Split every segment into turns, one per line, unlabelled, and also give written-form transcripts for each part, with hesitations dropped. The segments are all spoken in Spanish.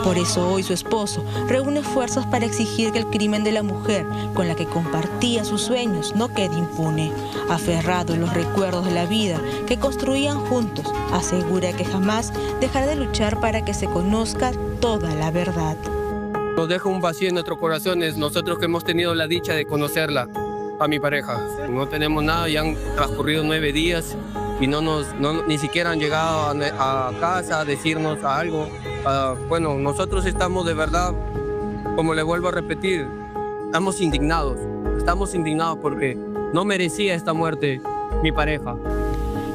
Por eso hoy su esposo reúne fuerzas para exigir que el crimen de la mujer con la que compartía sus sueños no quede impune. Aferrado en los recuerdos de la vida que construían juntos, asegura que jamás dejará de luchar para que se conozca toda la verdad.
Nos deja un vacío en nuestros corazones, nosotros que hemos tenido la dicha de conocerla, a mi pareja. No tenemos nada, ya han transcurrido 9 días y ni siquiera han llegado a casa a decirnos algo. Bueno, nosotros estamos de verdad, como le vuelvo a repetir, estamos indignados porque no merecía esta muerte mi pareja.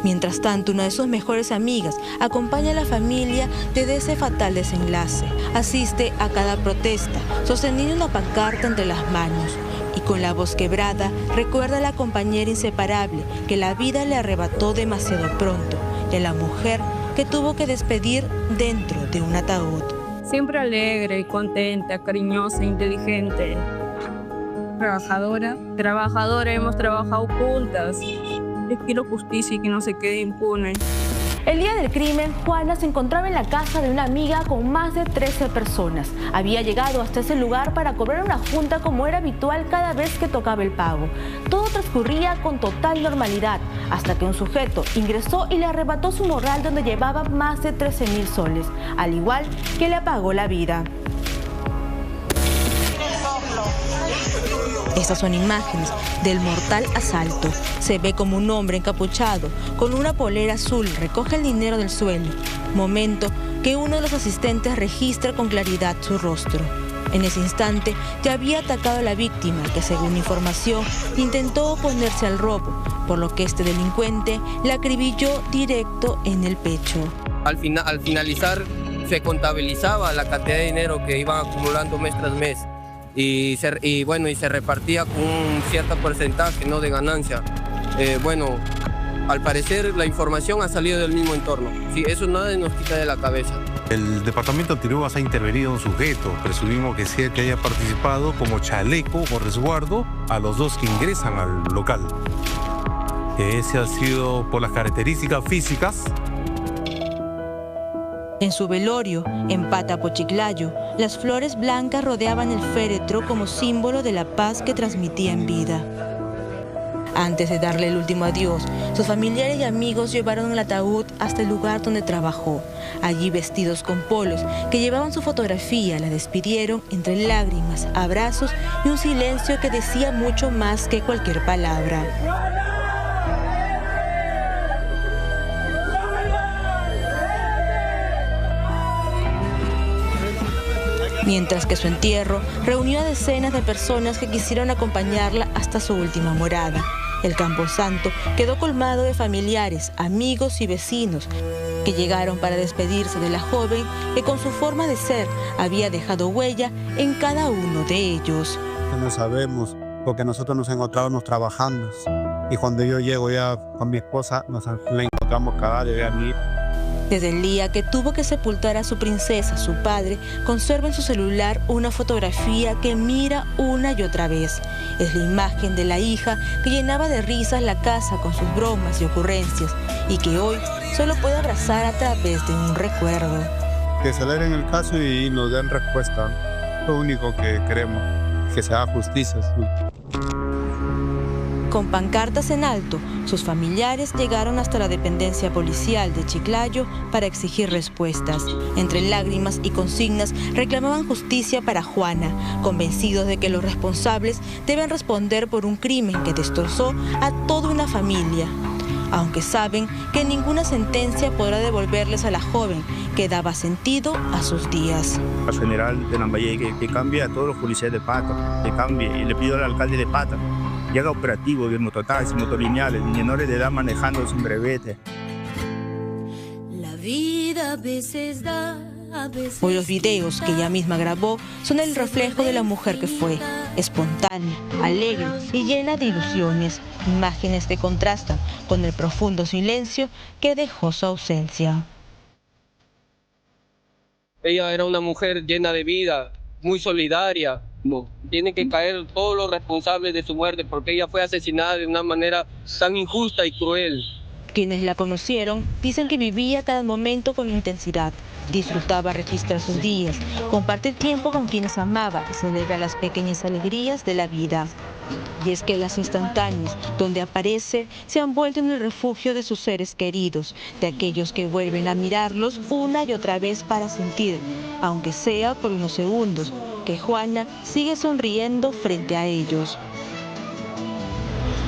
Mientras tanto, una de sus mejores amigas acompaña a la familia desde ese fatal desenlace. Asiste a cada protesta, sosteniendo una pancarta entre las manos. Y con la voz quebrada, recuerda a la compañera inseparable que la vida le arrebató demasiado pronto y a la mujer que tuvo que despedir dentro de un ataúd.
Siempre alegre y contenta, cariñosa, inteligente. Trabajadora, hemos trabajado juntas. Les quiero justicia y que no se quede impune.
El día del crimen, Juana se encontraba en la casa de una amiga con más de 13 personas. Había llegado hasta ese lugar para cobrar una junta como era habitual cada vez que tocaba el pago. Todo transcurría con total normalidad, hasta que un sujeto ingresó y le arrebató su morral donde llevaba más de 13.000 soles, al igual que le apagó la vida. Estas son imágenes del mortal asalto. Se ve como un hombre encapuchado con una polera azul recoge el dinero del suelo, momento que uno de los asistentes registra con claridad su rostro. En ese instante ya había atacado a la víctima que, según información, intentó oponerse al robo, por lo que este delincuente la acribilló directo en el pecho.
Al finalizar se contabilizaba la cantidad de dinero que iban acumulando mes tras mes. Y se repartía con un cierto porcentaje, ¿no?, de ganancia. Al parecer la información ha salido del mismo entorno. Sí, eso nada nos quita de la cabeza.
El departamento de Antirrobos ha intervenido un sujeto, presumimos que sea que haya participado como chaleco o resguardo a los dos que ingresan al local. Ese ha sido por las características físicas.
En su velorio, en Patapo, Chiclayo, las flores blancas rodeaban el féretro como símbolo de la paz que transmitía en vida. Antes de darle el último adiós, sus familiares y amigos llevaron el ataúd hasta el lugar donde trabajó. Allí, vestidos con polos que llevaban su fotografía, la despidieron entre lágrimas, abrazos y un silencio que decía mucho más que cualquier palabra. Mientras que su entierro reunió a decenas de personas que quisieron acompañarla hasta su última morada. El camposanto quedó colmado de familiares, amigos y vecinos que llegaron para despedirse de la joven que con su forma de ser había dejado huella en cada uno de ellos.
No sabemos, porque nosotros nos encontramos trabajando y cuando yo llego ya con mi esposa nos la encontramos cadáver de mí.
Desde el día que tuvo que sepultar a su princesa, su padre conserva en su celular una fotografía que mira una y otra vez. Es la imagen de la hija que llenaba de risas la casa con sus bromas y ocurrencias y que hoy solo puede abrazar a través de un recuerdo.
Que aceleren el caso y nos den respuesta. Lo único que queremos, que se haga justicia.
Con pancartas en alto, sus familiares llegaron hasta la dependencia policial de Chiclayo para exigir respuestas. Entre lágrimas y consignas reclamaban justicia para Juana, convencidos de que los responsables deben responder por un crimen que destrozó a toda una familia. Aunque saben que ninguna sentencia podrá devolverles a la joven que daba sentido a sus días.
Al general de Lambayeque que cambie a todos los policías de Pata, que cambie, y le pido al alcalde de Pata y haga operativo de mototaxis, motolineales, menores de edad manejando sin brevete.
La vida a veces da, a veces
Hoy los videos que ella misma grabó son el reflejo de la mujer que fue, espontánea, alegre y llena de ilusiones, imágenes que contrastan con el profundo silencio que dejó su ausencia.
Ella era una mujer llena de vida, muy solidaria. Tienen que caer todos los responsables de su muerte porque ella fue asesinada de una manera tan injusta y cruel.
Quienes la conocieron dicen que vivía cada momento con intensidad. Disfrutaba registrar sus días, compartir tiempo con quienes amaba y celebrar las pequeñas alegrías de la vida. Y es que las instantáneas, donde aparece, se han vuelto en el refugio de sus seres queridos, de aquellos que vuelven a mirarlos una y otra vez para sentir, aunque sea por unos segundos, que Juana sigue sonriendo frente a ellos.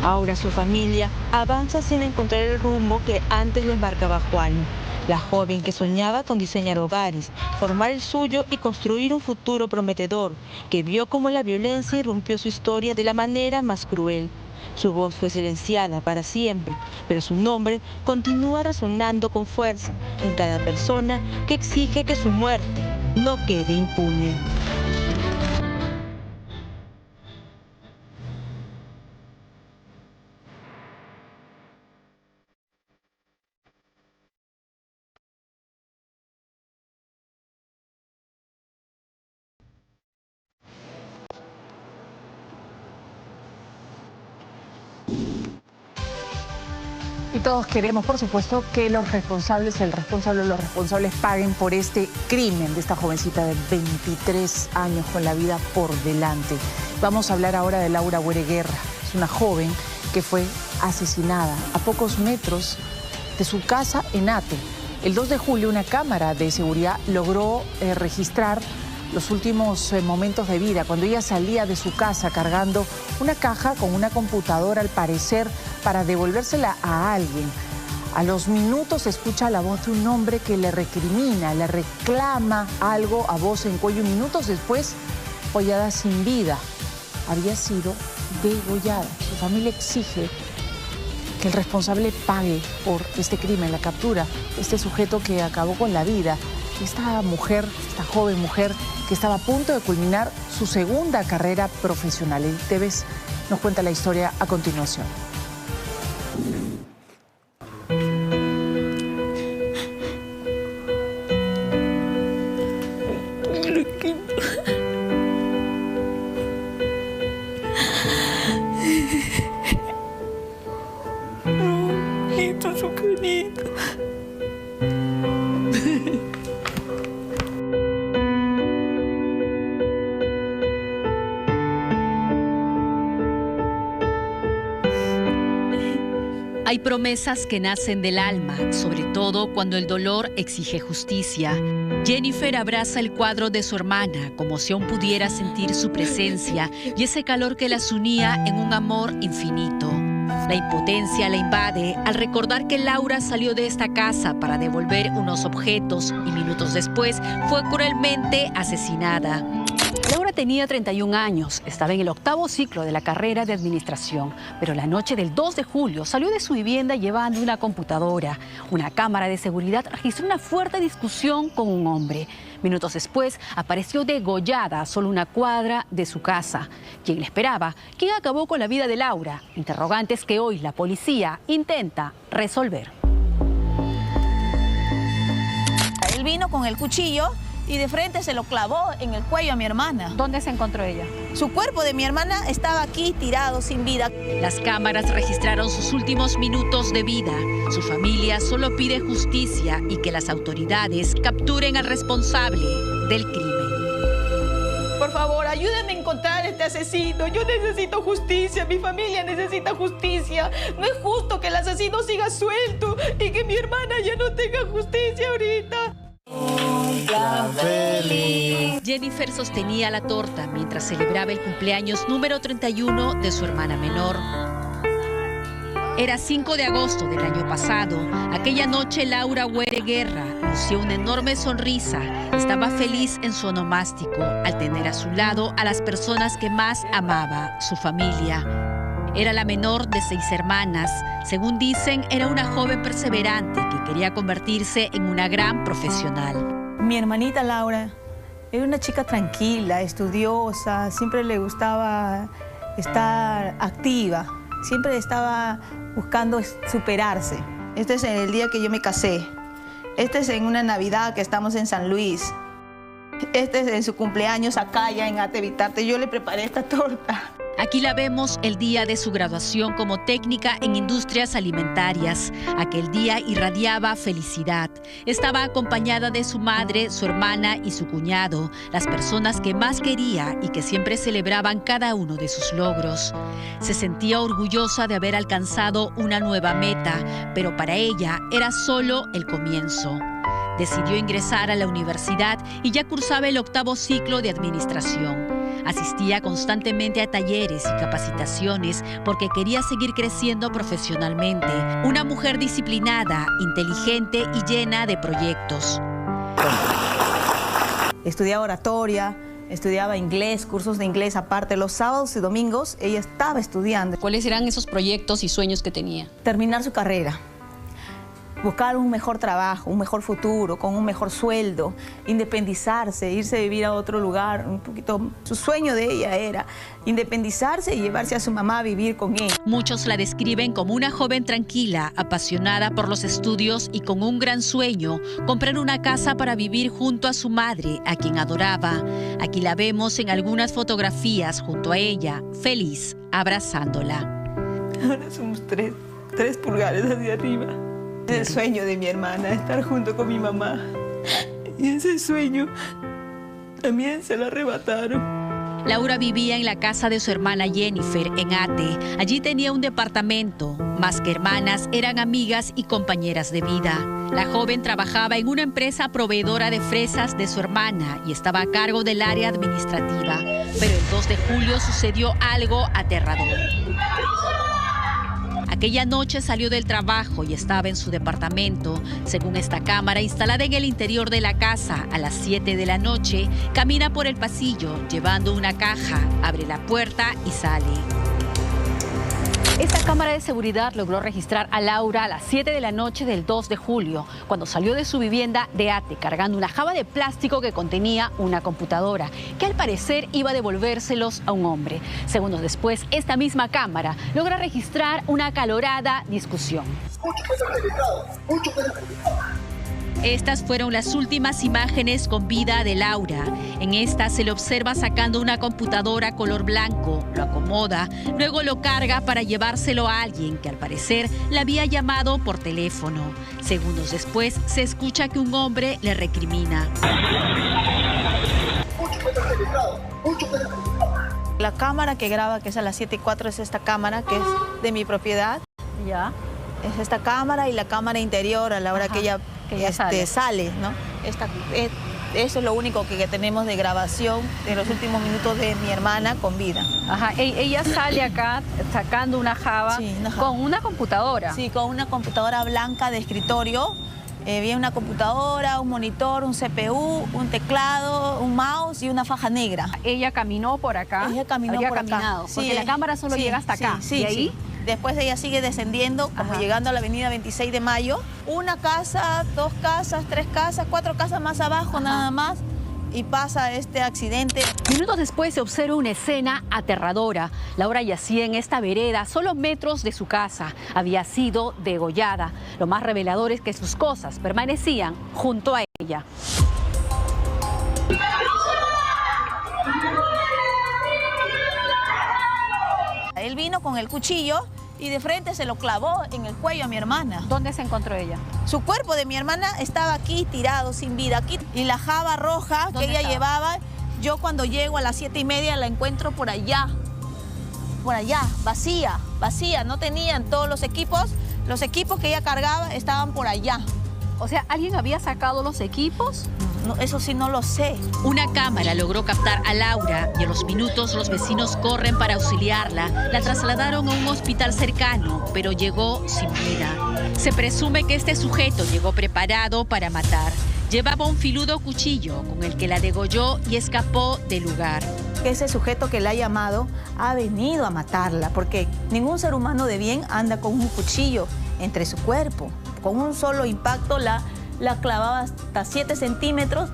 Ahora su familia avanza sin encontrar el rumbo que antes lo embarcaba Juana, la joven que soñaba con diseñar hogares, formar el suyo y construir un futuro prometedor, que vio cómo la violencia irrumpió su historia de la manera más cruel. Su voz fue silenciada para siempre, pero su nombre continúa resonando con fuerza en cada persona que exige que su muerte no quede impune.
Y todos queremos, por supuesto, que los responsables paguen por este crimen de esta jovencita de 23 años con la vida por delante. Vamos a hablar ahora de Laura Were Guerra. Es una joven que fue asesinada a pocos metros de su casa en Ate. El 2 de julio una cámara de seguridad logró registrar los últimos momentos de vida, cuando ella salía de su casa cargando una caja con una computadora, al parecer, para devolvérsela a alguien. A los minutos se escucha la voz de un hombre que le recrimina, le reclama algo a voz en cuello. Minutos después, hollada sin vida, había sido degollada. Su familia exige que el responsable pague por este crimen, la captura de este sujeto que acabó con la vida. Esta mujer, esta joven mujer que estaba a punto de culminar su segunda carrera profesional. El TVS nos cuenta la historia a continuación.
Hay promesas que nacen del alma, sobre todo cuando el dolor exige justicia. Jennifer abraza el cuadro de su hermana como si aún pudiera sentir su presencia y ese calor que las unía en un amor infinito. La impotencia la invade al recordar que Laura salió de esta casa para devolver unos objetos y minutos después fue cruelmente asesinada. Laura tenía 31 años, estaba en el 8º ciclo de la carrera de administración, pero la noche del 2 de julio salió de su vivienda llevando una computadora. Una cámara de seguridad registró una fuerte discusión con un hombre. Minutos después apareció degollada a solo una cuadra de su casa. ¿Quién la esperaba? ¿Quién acabó con la vida de Laura? Interrogantes que hoy la policía intenta resolver.
Él vino con el cuchillo y de frente se lo clavó en el cuello a mi hermana.
¿Dónde se encontró ella?
Su cuerpo de mi hermana estaba aquí tirado sin vida.
Las cámaras registraron sus últimos minutos de vida. Su familia solo pide justicia y que las autoridades capturen al responsable del crimen.
Por favor, ayúdenme a encontrar a este asesino. Yo necesito justicia, mi familia necesita justicia. No es justo que el asesino siga suelto y que mi hermana ya no tenga justicia ahorita.
Jennifer sostenía la torta mientras celebraba el cumpleaños número 31 de su hermana menor. Era 5 de agosto del año pasado. Aquella noche Laura Were Guerra lució una enorme sonrisa. Estaba feliz en su onomástico al tener a su lado a las personas que más amaba, su familia. Era la menor de 6 hermanas. Según dicen, era una joven perseverante que quería convertirse en una gran profesional.
Mi hermanita Laura era una chica tranquila, estudiosa, siempre le gustaba estar activa, siempre estaba buscando superarse. Este es el día que yo me casé. Este es en una Navidad que estamos en San Luis. Este es en su cumpleaños acá ya en Ate Vitarte. Yo le preparé esta torta.
Aquí la vemos el día de su graduación como técnica en industrias alimentarias. Aquel día irradiaba felicidad. Estaba acompañada de su madre, su hermana y su cuñado, las personas que más quería y que siempre celebraban cada uno de sus logros. Se sentía orgullosa de haber alcanzado una nueva meta, pero para ella era solo el comienzo. Decidió ingresar a la universidad y ya cursaba el 8º ciclo de administración. Asistía constantemente a talleres y capacitaciones porque quería seguir creciendo profesionalmente. Una mujer disciplinada, inteligente y llena de proyectos.
Estudiaba oratoria, estudiaba inglés, cursos de inglés aparte. Los sábados y domingos ella estaba estudiando.
¿Cuáles eran esos proyectos y sueños que tenía?
Terminar su carrera. Buscar un mejor trabajo, un mejor futuro, con un mejor sueldo, independizarse, irse a vivir a otro lugar, un poquito. Su sueño de ella era independizarse y llevarse a su mamá a vivir con ella.
Muchos la describen como una joven tranquila, apasionada por los estudios y con un gran sueño, comprar una casa para vivir junto a su madre, a quien adoraba. Aquí la vemos en algunas fotografías junto a ella, feliz, abrazándola.
Ahora somos tres pulgares hacia arriba. Es el sueño de mi hermana, estar junto con mi mamá. Y ese sueño también se lo arrebataron.
Laura vivía en la casa de su hermana Jennifer, en Ate. Allí tenía un departamento. Más que hermanas, eran amigas y compañeras de vida. La joven trabajaba en una empresa proveedora de fresas de su hermana y estaba a cargo del área administrativa. Pero el 2 de julio sucedió algo aterrador. Aquella noche salió del trabajo y estaba en su departamento. Según esta cámara, instalada en el interior de la casa, a las 7 de la noche, camina por el pasillo llevando una caja, abre la puerta y sale.
Esta cámara de seguridad logró registrar a Laura a las 7 de la noche del 2 de julio, cuando salió de su vivienda de Ate, cargando una jaba de plástico que contenía una computadora, que al parecer iba a devolvérselos a un hombre. Segundos después, esta misma cámara logra registrar una acalorada discusión.
Estas fueron las últimas imágenes con vida de Laura. En esta se le observa sacando una computadora color blanco, lo acomoda, luego lo carga para llevárselo a alguien que al parecer la había llamado por teléfono. Segundos después se escucha que un hombre le recrimina.
La cámara que graba, que es a las 7:04, es esta cámara que es de mi propiedad.
Ya.
Es esta cámara y la cámara interior a la hora que ella sale, ¿no? Eso es lo único que tenemos de grabación de los últimos minutos de mi hermana con vida.
Ajá, ella sale acá sacando una jaba, con una computadora.
Sí, con una computadora blanca de escritorio. Viene una computadora, un monitor, un CPU, un teclado, un mouse y una faja negra.
Ella caminó por acá.
Ella caminó por acá.
Porque la cámara solo llega hasta acá.
Sí,
¿Y ahí?
Sí. Después ella sigue descendiendo, como llegando a la avenida 26 de Mayo. Una casa, 2 casas, 3 casas, 4 casas más abajo nada más. Y pasa este accidente.
Minutos después se observa una escena aterradora. Laura yacía en esta vereda, solo metros de su casa. Había sido degollada. Lo más revelador es que sus cosas permanecían junto a ella.
Él vino con el cuchillo y de frente se lo clavó en el cuello a mi hermana.
¿Dónde se encontró ella?
Su cuerpo de mi hermana estaba aquí tirado, sin vida, aquí. Y la jaba roja que ella llevaba, yo cuando llego a las 7:30 la encuentro por allá, vacía, no tenían todos los equipos que ella cargaba estaban por allá.
O sea, ¿alguien había sacado los equipos?
No, eso sí no lo sé.
Una cámara logró captar a Laura y a los minutos los vecinos corren para auxiliarla. La trasladaron a un hospital cercano, pero llegó sin vida. Se presume que este sujeto llegó preparado para matar. Llevaba un filudo cuchillo con el que la degolló y escapó del lugar.
Ese sujeto que la ha llamado ha venido a matarla, porque ningún ser humano de bien anda con un cuchillo entre su cuerpo. Con un solo impacto la clavaba hasta 7 centímetros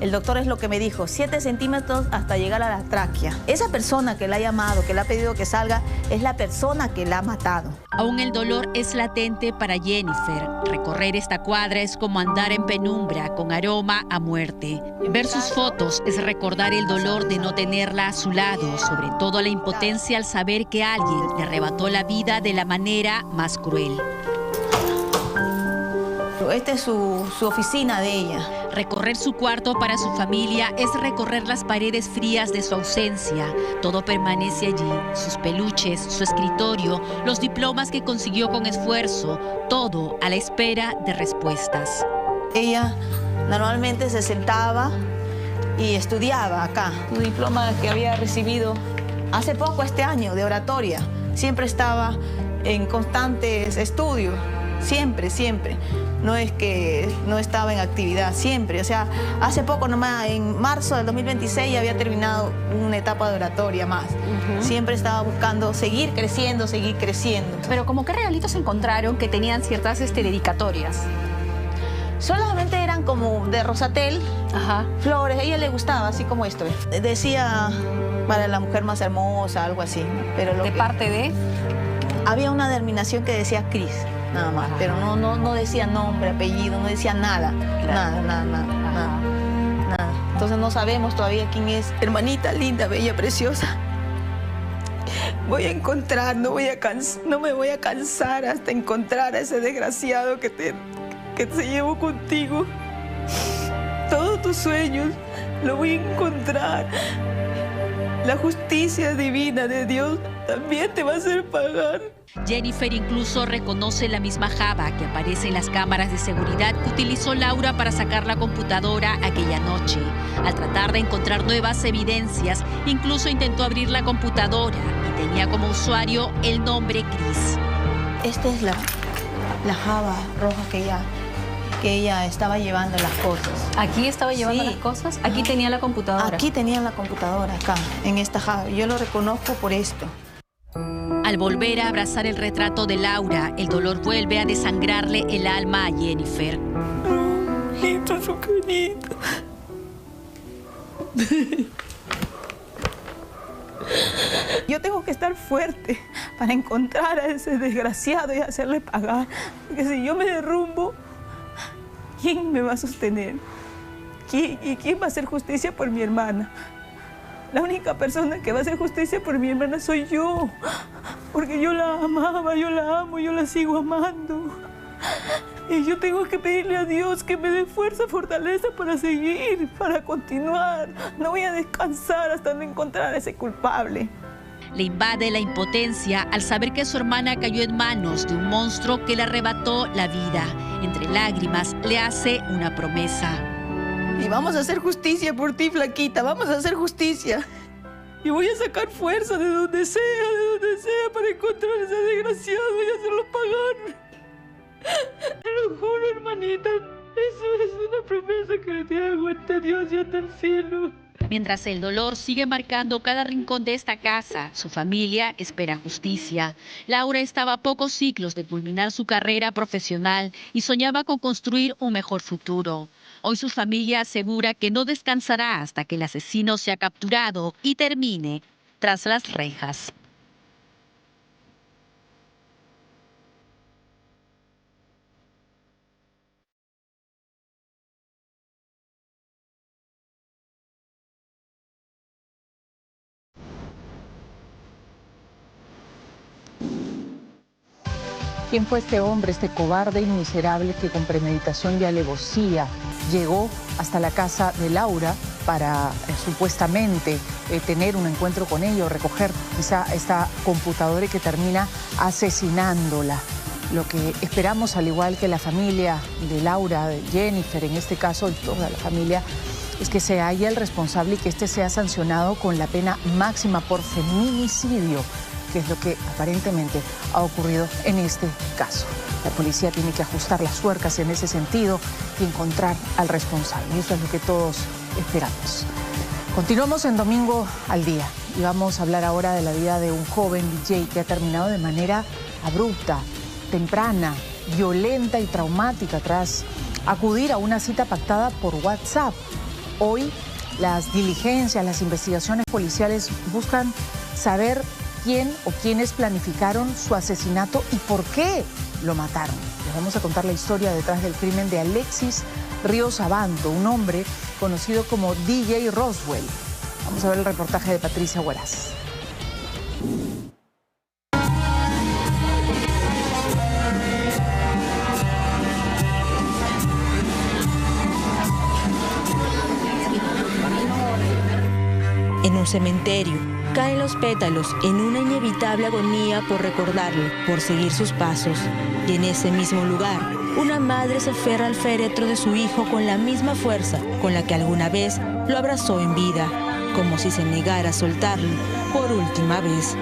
El doctor es lo que me dijo, 7 centímetros hasta llegar a la tráquea. Esa persona que la ha llamado, que le ha pedido que salga, es la persona que la ha matado.
Aún el dolor es latente para Jennifer. Recorrer esta cuadra es como andar en penumbra, con aroma a muerte. Ver sus fotos es recordar el dolor de no tenerla a su lado, sobre todo la impotencia al saber que alguien le arrebató la vida de la manera más cruel.
Esta es su oficina de ella.
Recorrer su cuarto para su familia es recorrer las paredes frías de su ausencia. Todo permanece allí, sus peluches, su escritorio, los diplomas que consiguió con esfuerzo, todo a la espera de respuestas.
Ella normalmente se sentaba y estudiaba acá. Su diploma que había recibido hace poco, este año, de oratoria. Siempre estaba en constantes estudios, siempre, siempre. No es que no estaba en actividad, siempre. O sea, hace poco nomás, en marzo del 2026, había terminado una etapa de oratoria más. Siempre estaba buscando seguir creciendo, seguir creciendo.
Pero ¿como qué regalitos encontraron que tenían ciertas dedicatorias?
Solamente eran como de Rosatel, flores. A ella le gustaba, así como esto. Decía, para la mujer más hermosa, algo así. Pero
¿De parte de?
Había una denominación que decía Cris. Nada más, pero no decía nombre, apellido, no decía nada, nada. Entonces no sabemos todavía quién es. Hermanita linda, bella, preciosa. Voy a encontrar, no me voy a cansar hasta encontrar a ese desgraciado que se llevó contigo. Todos tus sueños lo voy a encontrar. La justicia divina de Dios también te va a hacer pagar.
Jennifer incluso reconoce la misma java que aparece en las cámaras de seguridad que utilizó Laura para sacar la computadora aquella noche. Al tratar de encontrar nuevas evidencias, incluso intentó abrir la computadora y tenía como usuario el nombre Cris.
Esta es la java roja que ella estaba llevando las cosas.
¿Aquí estaba llevando las cosas? Aquí tenía la computadora.
Aquí tenía la computadora, acá, en esta java. Yo lo reconozco por esto.
Al volver a abrazar el retrato de Laura, el dolor vuelve a desangrarle el alma a Jennifer.
Hijito, su querido. Yo tengo que estar fuerte para encontrar a ese desgraciado y hacerle pagar. Porque si yo me derrumbo, ¿quién me va a sostener? ¿Y quién va a hacer justicia por mi hermana? La única persona que va a hacer justicia por mi hermana soy yo. Porque yo la amaba, yo la amo, yo la sigo amando. Y yo tengo que pedirle a Dios que me dé fuerza, fortaleza para seguir, para continuar. No voy a descansar hasta no encontrar a ese culpable.
Le invade la impotencia al saber que su hermana cayó en manos de un monstruo que le arrebató la vida. Entre lágrimas le hace una promesa.
Y vamos a hacer justicia por ti, flaquita, vamos a hacer justicia. Y voy a sacar fuerza de donde sea, para encontrar a ese desgraciado y hacerlo pagar. Te lo juro, hermanita, eso es una promesa que te hago ante Dios y ante el cielo.
Mientras el dolor sigue marcando cada rincón de esta casa, su familia espera justicia. Laura estaba a pocos ciclos de culminar su carrera profesional y soñaba con construir un mejor futuro. Hoy su familia asegura que no descansará hasta que el asesino sea capturado y termine tras las rejas.
¿Quién fue este hombre, este cobarde y miserable que con premeditación y alevosía llegó hasta la casa de Laura para supuestamente tener un encuentro con ella o recoger quizá esta computadora y que termina asesinándola? Lo que esperamos, al igual que la familia de Laura, de Jennifer, en este caso, y toda la familia, es que se halla el responsable y que este sea sancionado con la pena máxima por feminicidio, que es lo que aparentemente ha ocurrido en este caso. La policía tiene que ajustar las tuercas en ese sentido y encontrar al responsable. Y eso es lo que todos esperamos. Continuamos en Domingo al Día y vamos a hablar ahora de la vida de un joven DJ que ha terminado de manera abrupta, temprana, violenta y traumática tras acudir a una cita pactada por WhatsApp. Hoy las diligencias, las investigaciones policiales buscan saber quién o quiénes planificaron su asesinato y por qué lo mataron. Les vamos a contar la historia detrás del crimen de Alexis Ríos Abanto, un hombre conocido como DJ Roswell. Vamos a ver el reportaje de Patricia Hueraz.
En un cementerio, caen los pétalos en una inevitable agonía por recordarlo, por seguir sus pasos. Y en ese mismo lugar, una madre se aferra al féretro de su hijo con la misma fuerza con la que alguna vez lo abrazó en vida, como si se negara a soltarlo por última vez.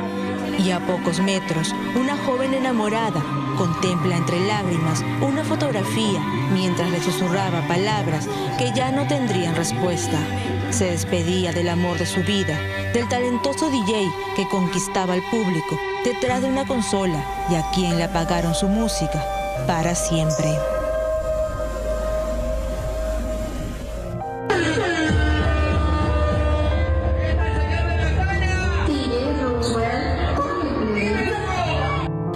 Y a pocos metros, una joven enamorada contempla entre lágrimas una fotografía mientras le susurraba palabras que ya no tendrían respuesta. Se despedía del amor de su vida, del talentoso DJ que conquistaba al público detrás de una consola y a quien le apagaron su música para siempre.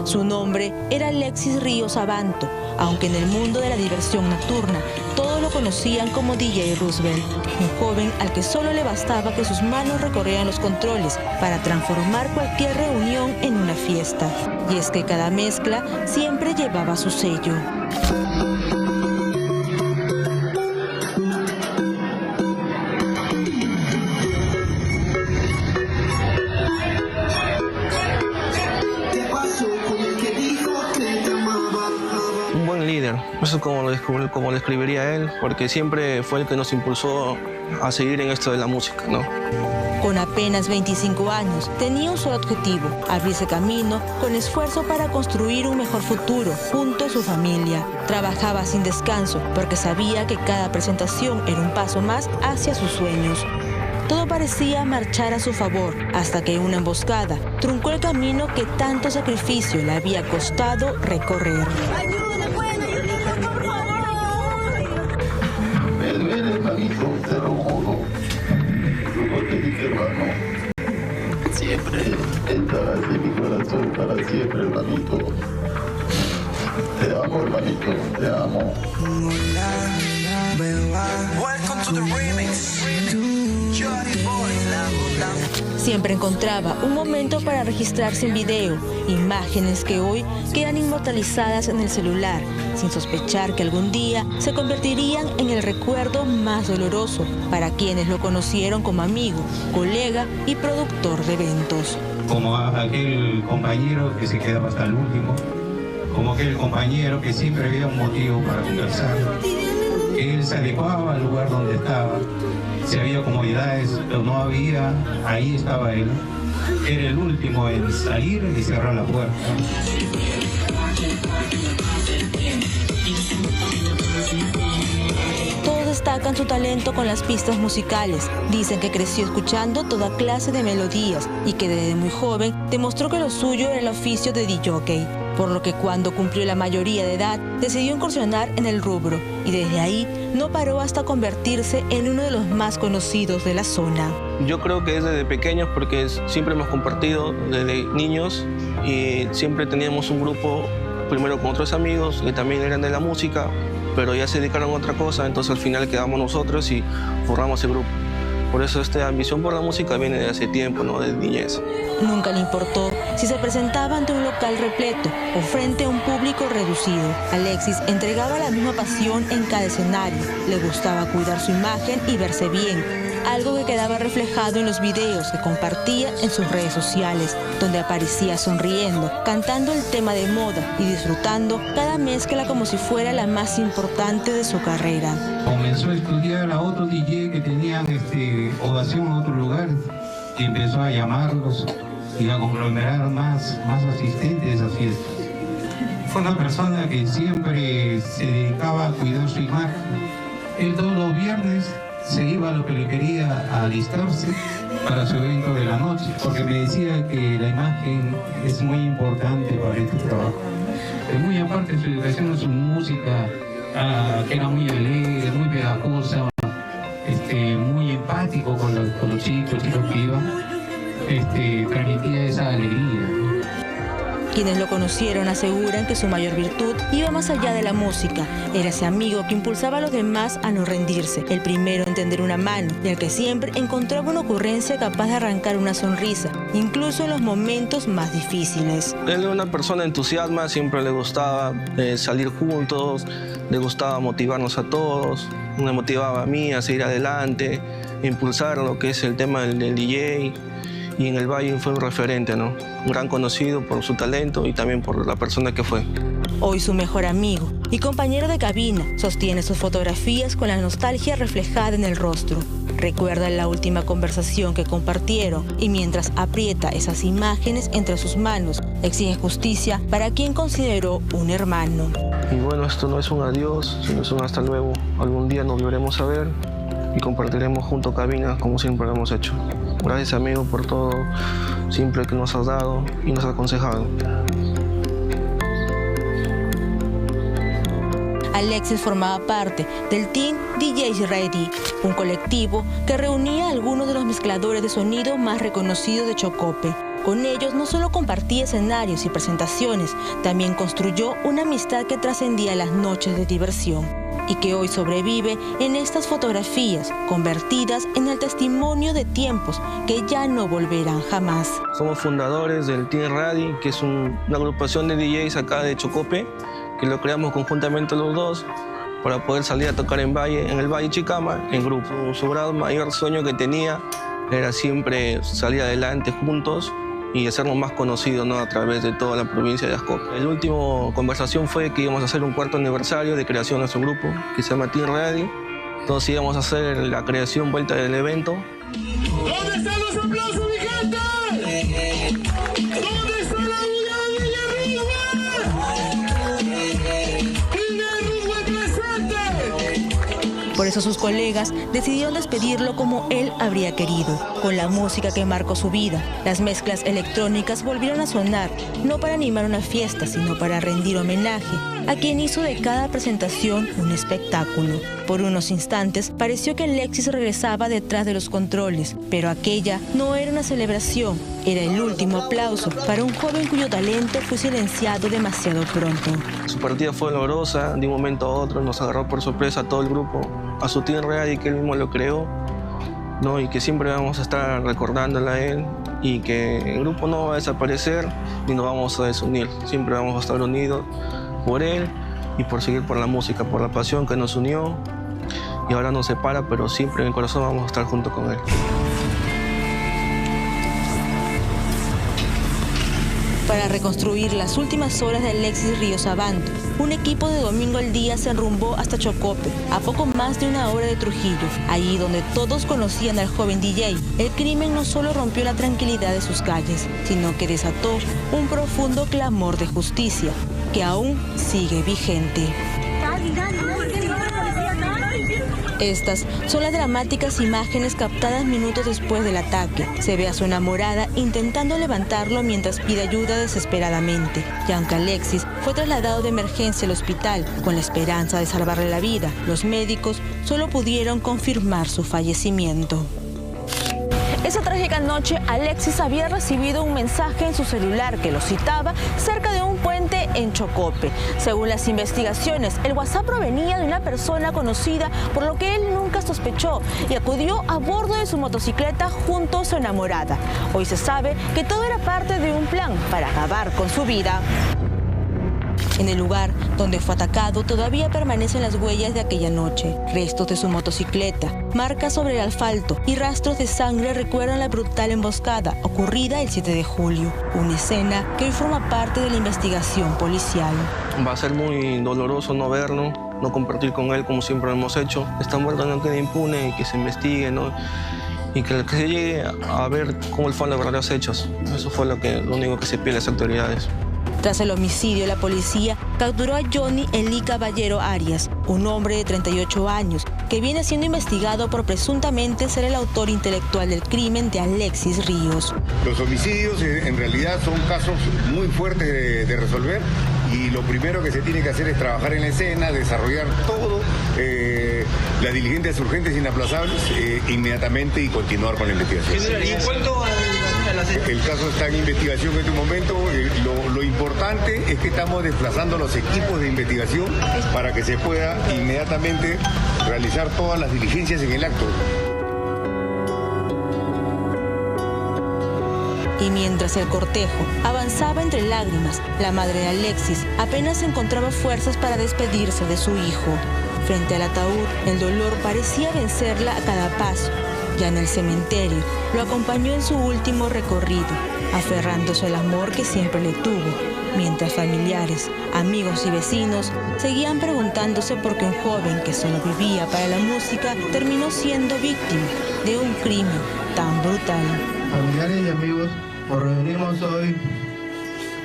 Su nombre era Alexis Ríos Abanto, aunque en el mundo de la diversión nocturna todos lo conocían como DJ Roosevelt, un joven al que solo le bastaba que sus manos recorrieran los controles para transformar cualquier reunión en una fiesta. Y es que cada mezcla siempre llevaba su sello.
Eso como lo escribiría él, porque siempre fue el que nos impulsó a seguir en esto de la música, ¿no?
Con apenas 25 años, tenía un solo objetivo: abrirse camino con esfuerzo para construir un mejor futuro junto a su familia. Trabajaba sin descanso porque sabía que cada presentación era un paso más hacia sus sueños. Todo parecía marchar a su favor, hasta que una emboscada truncó el camino que tanto sacrificio le había costado recorrer.
Te lo juro, como te dije, hermano, siempre estarás en mi corazón para siempre, hermanito. Te amo, hermanito, te amo. Welcome to the remix.
Siempre encontraba un momento para registrarse en video, imágenes que hoy quedan inmortalizadas en el celular, sin sospechar que algún día se convertirían en el recuerdo más doloroso para quienes lo conocieron como amigo, colega y productor de eventos.
Como aquel compañero que se quedaba hasta el último, como aquel compañero que siempre había un motivo para conversar. Él se adecuaba al lugar donde estaba. Si había comodidades, pero no había, ahí estaba él. Era el último en salir y cerrar la puerta.
Todos destacan su talento con las pistas musicales. Dicen que creció escuchando toda clase de melodías y que desde muy joven demostró que lo suyo era el oficio de DJ, por lo que cuando cumplió la mayoría de edad decidió incursionar en el rubro y desde ahí no paró hasta convertirse en uno de los más conocidos de la zona.
Yo creo que es desde pequeños, porque siempre hemos compartido desde niños y siempre teníamos un grupo, primero con otros amigos que también eran de la música, pero ya se dedicaron a otra cosa, entonces al final quedamos nosotros y formamos el grupo. Por eso esta ambición por la música viene de hace tiempo, ¿no? De niñez.
Nunca le importó si se presentaba ante un local repleto o frente a un público reducido. Alexis entregaba la misma pasión en cada escenario. Le gustaba cuidar su imagen y verse bien, algo que quedaba reflejado en los videos que compartía en sus redes sociales, donde aparecía sonriendo, cantando el tema de moda y disfrutando cada mezcla como si fuera la más importante de su carrera.
Comenzó a estudiar a otros DJ que tenían ovación en otros lugares y empezó a llamarlos y a conglomerar más asistentes de esas fiestas. Fue una persona que siempre se dedicaba a cuidar su imagen. Él todos los viernes se iba a lo que le quería, a alistarse para su evento de la noche, porque me decía que la imagen es muy importante para este trabajo. Muy aparte de su educación en su música, que era muy alegre, muy pegajosa, simpático con los chicos que iban, transmitía esa alegría.
Quienes lo conocieron aseguran que su mayor virtud iba más allá de la música. Era ese amigo que impulsaba a los demás a no rendirse, el primero en tender una mano y el que siempre encontraba una ocurrencia capaz de arrancar una sonrisa, incluso en los momentos más difíciles.
Él era una persona entusiasmada, siempre le gustaba salir juntos, le gustaba motivarnos a todos, me motivaba a mí a seguir adelante, impulsar lo que es el tema del DJ. Y en el Valle fue un referente, ¿no? Un gran conocido por su talento y también por la persona que fue.
Hoy su mejor amigo y compañero de cabina sostiene sus fotografías con la nostalgia reflejada en el rostro. Recuerda la última conversación que compartieron y mientras aprieta esas imágenes entre sus manos, exige justicia para quien consideró un hermano.
Y bueno, esto no es un adiós, sino es un hasta luego. Algún día nos volveremos a ver y compartiremos junto cabina como siempre lo hemos hecho. Gracias, amigo, por todo siempre que nos has dado y nos has aconsejado.
Alexis formaba parte del Team DJs Ready, un colectivo que reunía a algunos de los mezcladores de sonido más reconocidos de Chocope. Con ellos no solo compartía escenarios y presentaciones, también construyó una amistad que trascendía las noches de diversión y que hoy sobrevive en estas fotografías convertidas en el testimonio de tiempos que ya no volverán jamás.
Somos fundadores del Team Ready, que es una agrupación de DJs acá de Chocope, que lo creamos conjuntamente los dos para poder salir a tocar en el Valle Chicama en grupo. Su gran mayor sueño que tenía era siempre salir adelante juntos y hacernos más conocidos, ¿no? A través de toda la provincia de Ascope. La última conversación fue que íbamos a hacer un cuarto aniversario de creación de nuestro grupo, que se llama Team Ready. Entonces íbamos a hacer la creación vuelta del evento.
¿Dónde están los aplausos, mi gente? ¿Dónde está la bulla de Villarrigua? presente!
Por eso sus colegas decidieron despedirlo como él habría querido, con la música que marcó su vida. Las mezclas electrónicas volvieron a sonar, no para animar una fiesta, sino para rendir homenaje a quien hizo de cada presentación un espectáculo. Por unos instantes pareció que Alexis regresaba detrás de los controles, pero aquella no era una celebración, era el último aplauso para un joven cuyo talento fue silenciado demasiado pronto.
Su partida fue dolorosa, de un momento a otro nos agarró por sorpresa a todo el grupo, a su Team Ready que él mismo lo creó, ¿no? Y que siempre vamos a estar recordándole a él y que el grupo no va a desaparecer ni nos vamos a desunir, siempre vamos a estar unidos por él y por seguir por la música, por la pasión que nos unió y ahora nos separa, pero siempre en el corazón vamos a estar junto con él.
Para reconstruir las últimas horas de Alexis Ríos Abanto, un equipo de Domingo al Día se enrumbó hasta Chocope, a poco más de una hora de Trujillo. Allí donde todos conocían al joven DJ, el crimen no solo rompió la tranquilidad de sus calles, sino que desató un profundo clamor de justicia, que aún sigue vigente. Estas son las dramáticas imágenes captadas minutos después del ataque. Se ve a su enamorada intentando levantarlo mientras pide ayuda desesperadamente. Y aunque Alexis fue trasladado de emergencia al hospital con la esperanza de salvarle la vida, los médicos solo pudieron confirmar su fallecimiento. Esa trágica noche, Alexis había recibido un mensaje en su celular que lo citaba cerca de un puente en Chocope. Según las investigaciones, el WhatsApp provenía de una persona conocida, por lo que él nunca sospechó y acudió a bordo de su motocicleta junto a su enamorada. Hoy se sabe que todo era parte de un plan para acabar con su vida. En el lugar donde fue atacado todavía permanecen las huellas de aquella noche, restos de su motocicleta, marcas sobre el asfalto y rastros de sangre recuerdan la brutal emboscada ocurrida el 7 de julio, una escena que hoy forma parte de la investigación policial.
Va a ser muy doloroso no verlo, no compartir con él como siempre lo hemos hecho. Esta muerte no quede impune y que se investigue, ¿no? Y que se llegue a ver cómo fueron los verdaderos hechos. Eso fue lo único que se pide a las autoridades.
Tras el homicidio, la policía capturó a Johnny Eli Caballero Arias, un hombre de 38 años, que viene siendo investigado por presuntamente ser el autor intelectual del crimen de Alexis Ríos.
Los homicidios en realidad son casos muy fuertes de resolver y lo primero que se tiene que hacer es trabajar en la escena, desarrollar todo las diligencias urgentes e inaplazables inmediatamente y continuar con la investigación.
¿Y en cuanto
el caso está en investigación en este momento. Lo importante es que estamos desplazando los equipos de investigación para que se pueda inmediatamente realizar todas las diligencias en el acto.
Y mientras el cortejo avanzaba entre lágrimas, la madre de Alexis apenas encontraba fuerzas para despedirse de su hijo. Frente al ataúd, el dolor parecía vencerla a cada paso. Ya en el cementerio, lo acompañó en su último recorrido, aferrándose al amor que siempre le tuvo, mientras familiares, amigos y vecinos seguían preguntándose por qué un joven que solo vivía para la música terminó siendo víctima de un crimen tan brutal.
Familiares y amigos, nos reunimos hoy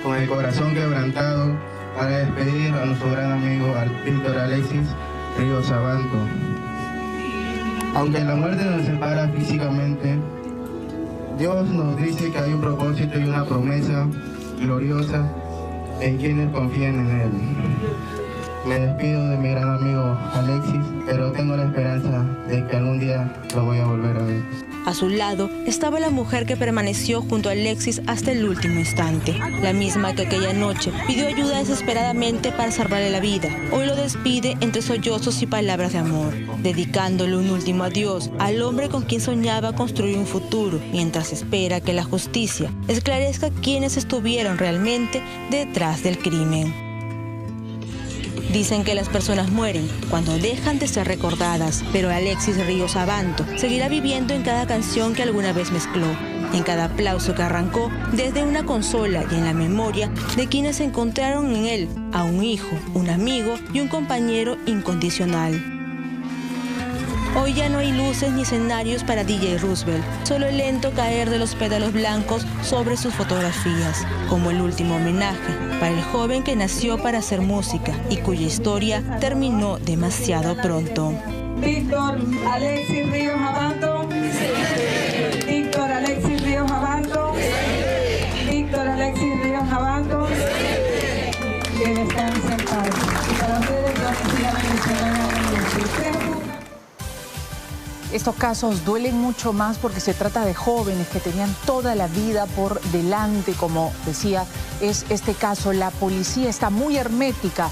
con el corazón quebrantado para despedir a nuestro gran amigo Víctor Alexis Ríos Abanto. Aunque la muerte nos separa físicamente, Dios nos dice que hay un propósito y una promesa gloriosa en quienes confían en Él. Me despido de mi gran amigo Alexis, pero tengo la esperanza de que algún día lo voy a volver a ver.
A su lado estaba la mujer que permaneció junto a Alexis hasta el último instante, la misma que aquella noche pidió ayuda desesperadamente para salvarle la vida. Hoy lo despide entre sollozos y palabras de amor, dedicándole un último adiós al hombre con quien soñaba construir un futuro, mientras espera que la justicia esclarezca quiénes estuvieron realmente detrás del crimen. Dicen que las personas mueren cuando dejan de ser recordadas, pero Alexis Ríos Abanto seguirá viviendo en cada canción que alguna vez mezcló, en cada aplauso que arrancó desde una consola y en la memoria de quienes encontraron en él a un hijo, un amigo y un compañero incondicional. Hoy ya no hay luces ni escenarios para DJ Roosevelt, solo el lento caer de los pétalos blancos sobre sus fotografías, como el último homenaje para el joven que nació para hacer música y cuya historia terminó demasiado pronto.
Víctor Alexis Ríos Abanto. Víctor Alexis Ríos Abanto. Víctor Alexis Ríos Abanto. Que descanse en paz. Y para ustedes,
Estos casos duelen mucho más porque se trata de jóvenes que tenían toda la vida por delante, como decía, es este caso. La policía está muy hermética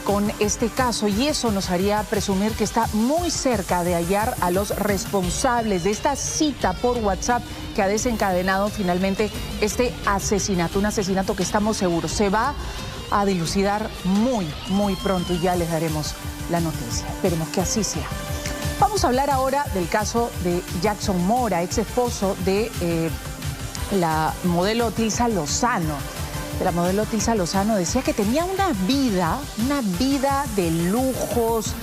con este caso y eso nos haría presumir que está muy cerca de hallar a los responsables de esta cita por WhatsApp que ha desencadenado finalmente este asesinato, un asesinato que estamos seguros se va a dilucidar muy pronto y ya les daremos la noticia. Esperemos que así sea. Vamos a hablar ahora del caso de Jackson Mora, ex esposo de la modelo Tilsa Lozano. La modelo Tilsa Lozano decía que tenía una vida de lujos,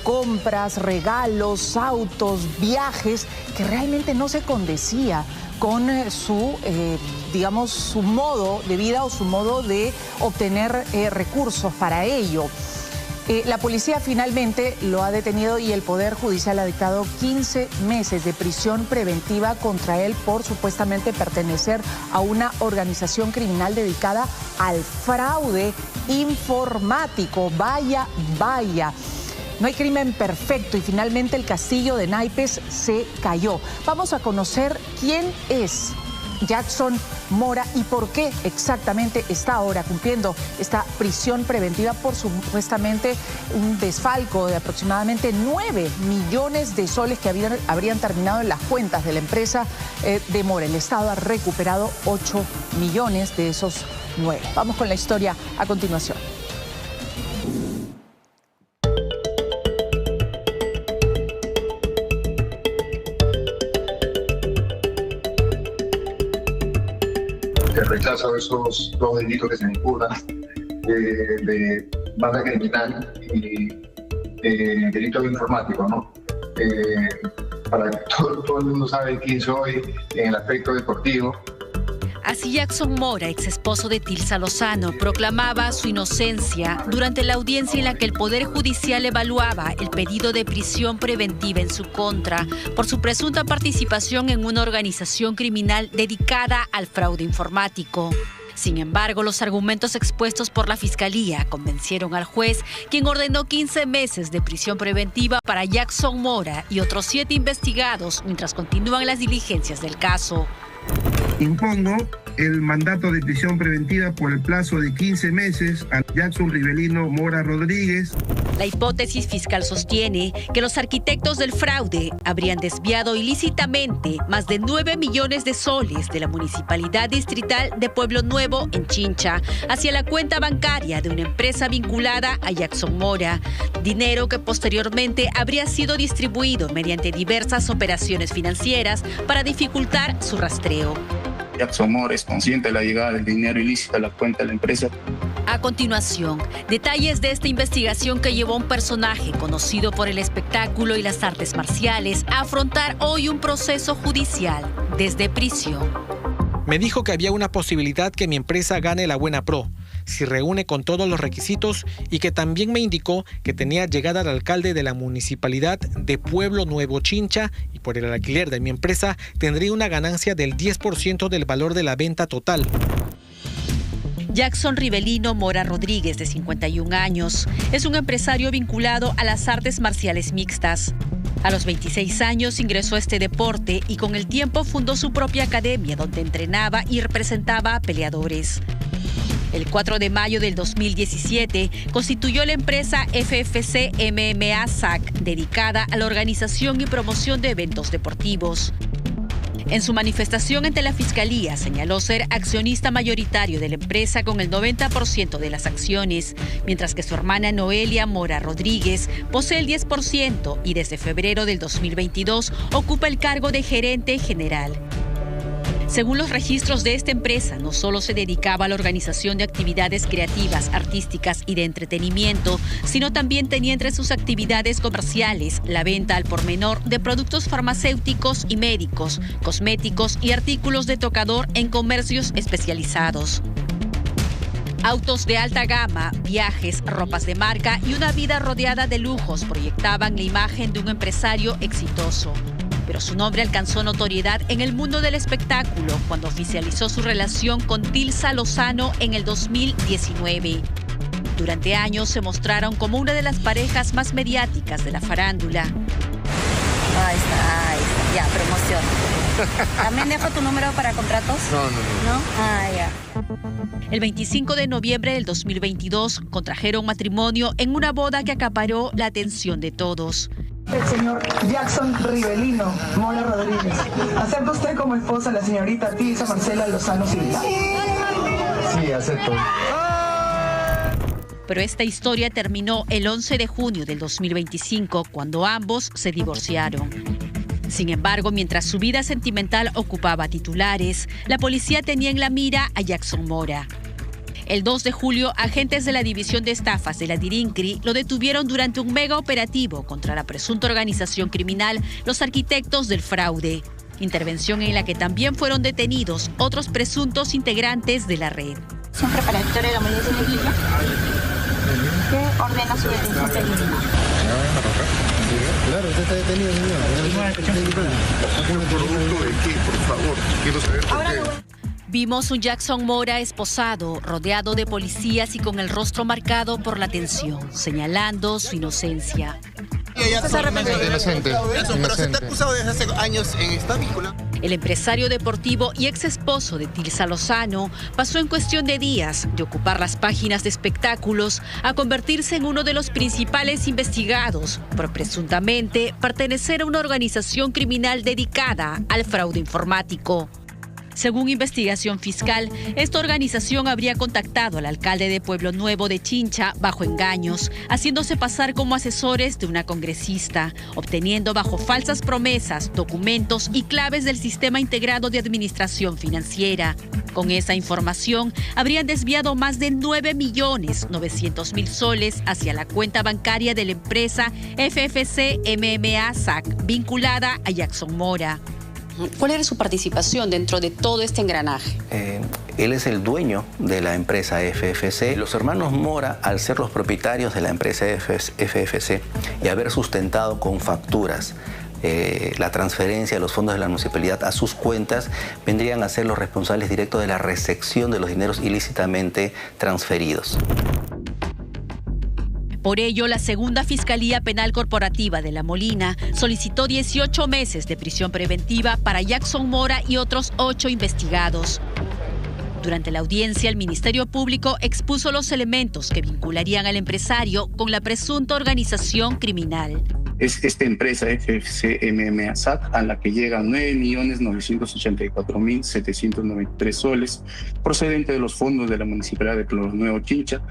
compras, regalos, autos, viajes, que realmente no se condecía con su modo de vida o su modo de obtener recursos para ello. La policía finalmente lo ha detenido y el Poder Judicial ha dictado 15 meses de prisión preventiva contra él por supuestamente pertenecer a una organización criminal dedicada al fraude informático. Vaya. No hay crimen perfecto y finalmente el castillo de naipes se cayó. Vamos a conocer quién es Jackson Mora y por qué exactamente está ahora cumpliendo esta prisión preventiva por supuestamente un desfalco de aproximadamente 9 millones de soles que habrían terminado en las cuentas de la empresa de Mora. El Estado ha recuperado 8 millones de esos 9. Vamos con la historia a continuación.
Rechazo esos dos delitos que se me imputan de banda criminal y delito informático, ¿no? Para que todo el mundo sabe quién soy en el aspecto deportivo.
Así Jackson Mora, ex esposo de Tilsa Lozano, proclamaba su inocencia durante la audiencia en la que el Poder Judicial evaluaba el pedido de prisión preventiva en su contra por su presunta participación en una organización criminal dedicada al fraude informático. Sin embargo, los argumentos expuestos por la Fiscalía convencieron al juez, quien ordenó 15 meses de prisión preventiva para Jackson Mora y otros 7 investigados mientras continúan las diligencias del caso.
Impongo el mandato de prisión preventiva por el plazo de 15 meses a Jackson Rivelino Mora Rodríguez.
La hipótesis fiscal sostiene que los arquitectos del fraude habrían desviado ilícitamente más de 9 millones de soles de la Municipalidad Distrital de Pueblo Nuevo en Chincha hacia la cuenta bancaria de una empresa vinculada a Jackson Mora, dinero que posteriormente habría sido distribuido mediante diversas operaciones financieras para dificultar su rastreo.
Jackson Mora es consciente de la llegada del dinero ilícito a la cuenta de la empresa.
A continuación, detalles de esta investigación que llevó a un personaje conocido por el espectáculo y las artes marciales a afrontar hoy un proceso judicial desde prisión.
Me dijo que había una posibilidad que mi empresa gane la Buena Pro, si reúne con todos los requisitos, y que también me indicó que tenía llegada al alcalde de la Municipalidad de Pueblo Nuevo Chincha y por el alquiler de mi empresa tendría una ganancia del 10% del valor de la venta total.
Jackson Rivelino Mora Rodríguez, de 51 años, es un empresario vinculado a las artes marciales mixtas. A los 26 años ingresó a este deporte y con el tiempo fundó su propia academia donde entrenaba y representaba a peleadores. El 4 de mayo del 2017 constituyó la empresa FFC MMA SAC, dedicada a la organización y promoción de eventos deportivos. En su manifestación ante la Fiscalía señaló ser accionista mayoritario de la empresa con el 90% de las acciones, mientras que su hermana Noelia Mora Rodríguez posee el 10% y desde febrero del 2022 ocupa el cargo de gerente general. Según los registros de esta empresa, no solo se dedicaba a la organización de actividades creativas, artísticas y de entretenimiento, sino también tenía entre sus actividades comerciales la venta al por menor de productos farmacéuticos y médicos, cosméticos y artículos de tocador en comercios especializados. Autos de alta gama, viajes, ropas de marca y una vida rodeada de lujos proyectaban la imagen de un empresario exitoso. Pero su nombre alcanzó notoriedad en el mundo del espectáculo cuando oficializó su relación con Tilsa Lozano en el 2019. Durante años se mostraron como una de las parejas más mediáticas de la farándula.
Ahí está, ya, promoción. ¿También dejo tu número para contratos?
No.
¿No? Ah, ya.
El 25 de noviembre del 2022 contrajeron matrimonio en una boda que acaparó la atención de todos.
El señor Jackson Rivelino Mora Rodríguez. ¿Acepta usted como esposa a la señorita Tilsa Marcela Lozano Silva?
Sí, acepto.
Pero esta historia terminó el 11 de junio del 2025, cuando ambos se divorciaron. Sin embargo, mientras su vida sentimental ocupaba titulares, la policía tenía en la mira a Jackson Mora. El 2 de julio, agentes de la División de Estafas de la DIRINCRI lo detuvieron durante un mega operativo contra la presunta organización criminal Los Arquitectos del Fraude. Intervención en la que también fueron detenidos otros presuntos integrantes de la red.
Siempre para Victoria de la Molina Neguilla, que ordena su detención preliminar.
Claro, usted está detenido, señor. ¿Producto de qué, por favor? Quiero saber por qué.
Vimos un Jackson Mora esposado, rodeado de policías y con el rostro marcado por la tensión, señalando su inocencia.
Inocente.
Pero se está acusado desde hace años en esta víncula.
El empresario deportivo y ex esposo de Tilsa Lozano pasó en cuestión de días de ocupar las páginas de espectáculos a convertirse en uno de los principales investigados por presuntamente pertenecer a una organización criminal dedicada al fraude informático. Según investigación fiscal, esta organización habría contactado al alcalde de Pueblo Nuevo de Chincha bajo engaños, haciéndose pasar como asesores de una congresista, obteniendo bajo falsas promesas, documentos y claves del Sistema Integrado de Administración Financiera. Con esa información, habrían desviado más de 9.900.000 soles hacia la cuenta bancaria de la empresa FFC MMA SAC, vinculada a Jackson Mora.
¿Cuál era su participación dentro de todo este engranaje?
Él es el dueño de la empresa FFC. Los hermanos Mora, al ser los propietarios de la empresa FFC y haber sustentado con facturas la transferencia de los fondos de la municipalidad a sus cuentas, vendrían a ser los responsables directos de la recepción de los dineros ilícitamente transferidos.
Por ello, la segunda Fiscalía Penal Corporativa de La Molina solicitó 18 meses de prisión preventiva para Jackson Mora y otros 8 investigados. Durante la audiencia, el Ministerio Público expuso los elementos que vincularían al empresario con la presunta organización criminal.
Es esta empresa FFC MMA SAC a la que llegan 9.984.793 soles procedente de los fondos de la Municipalidad de Pueblo Nuevo Chincha.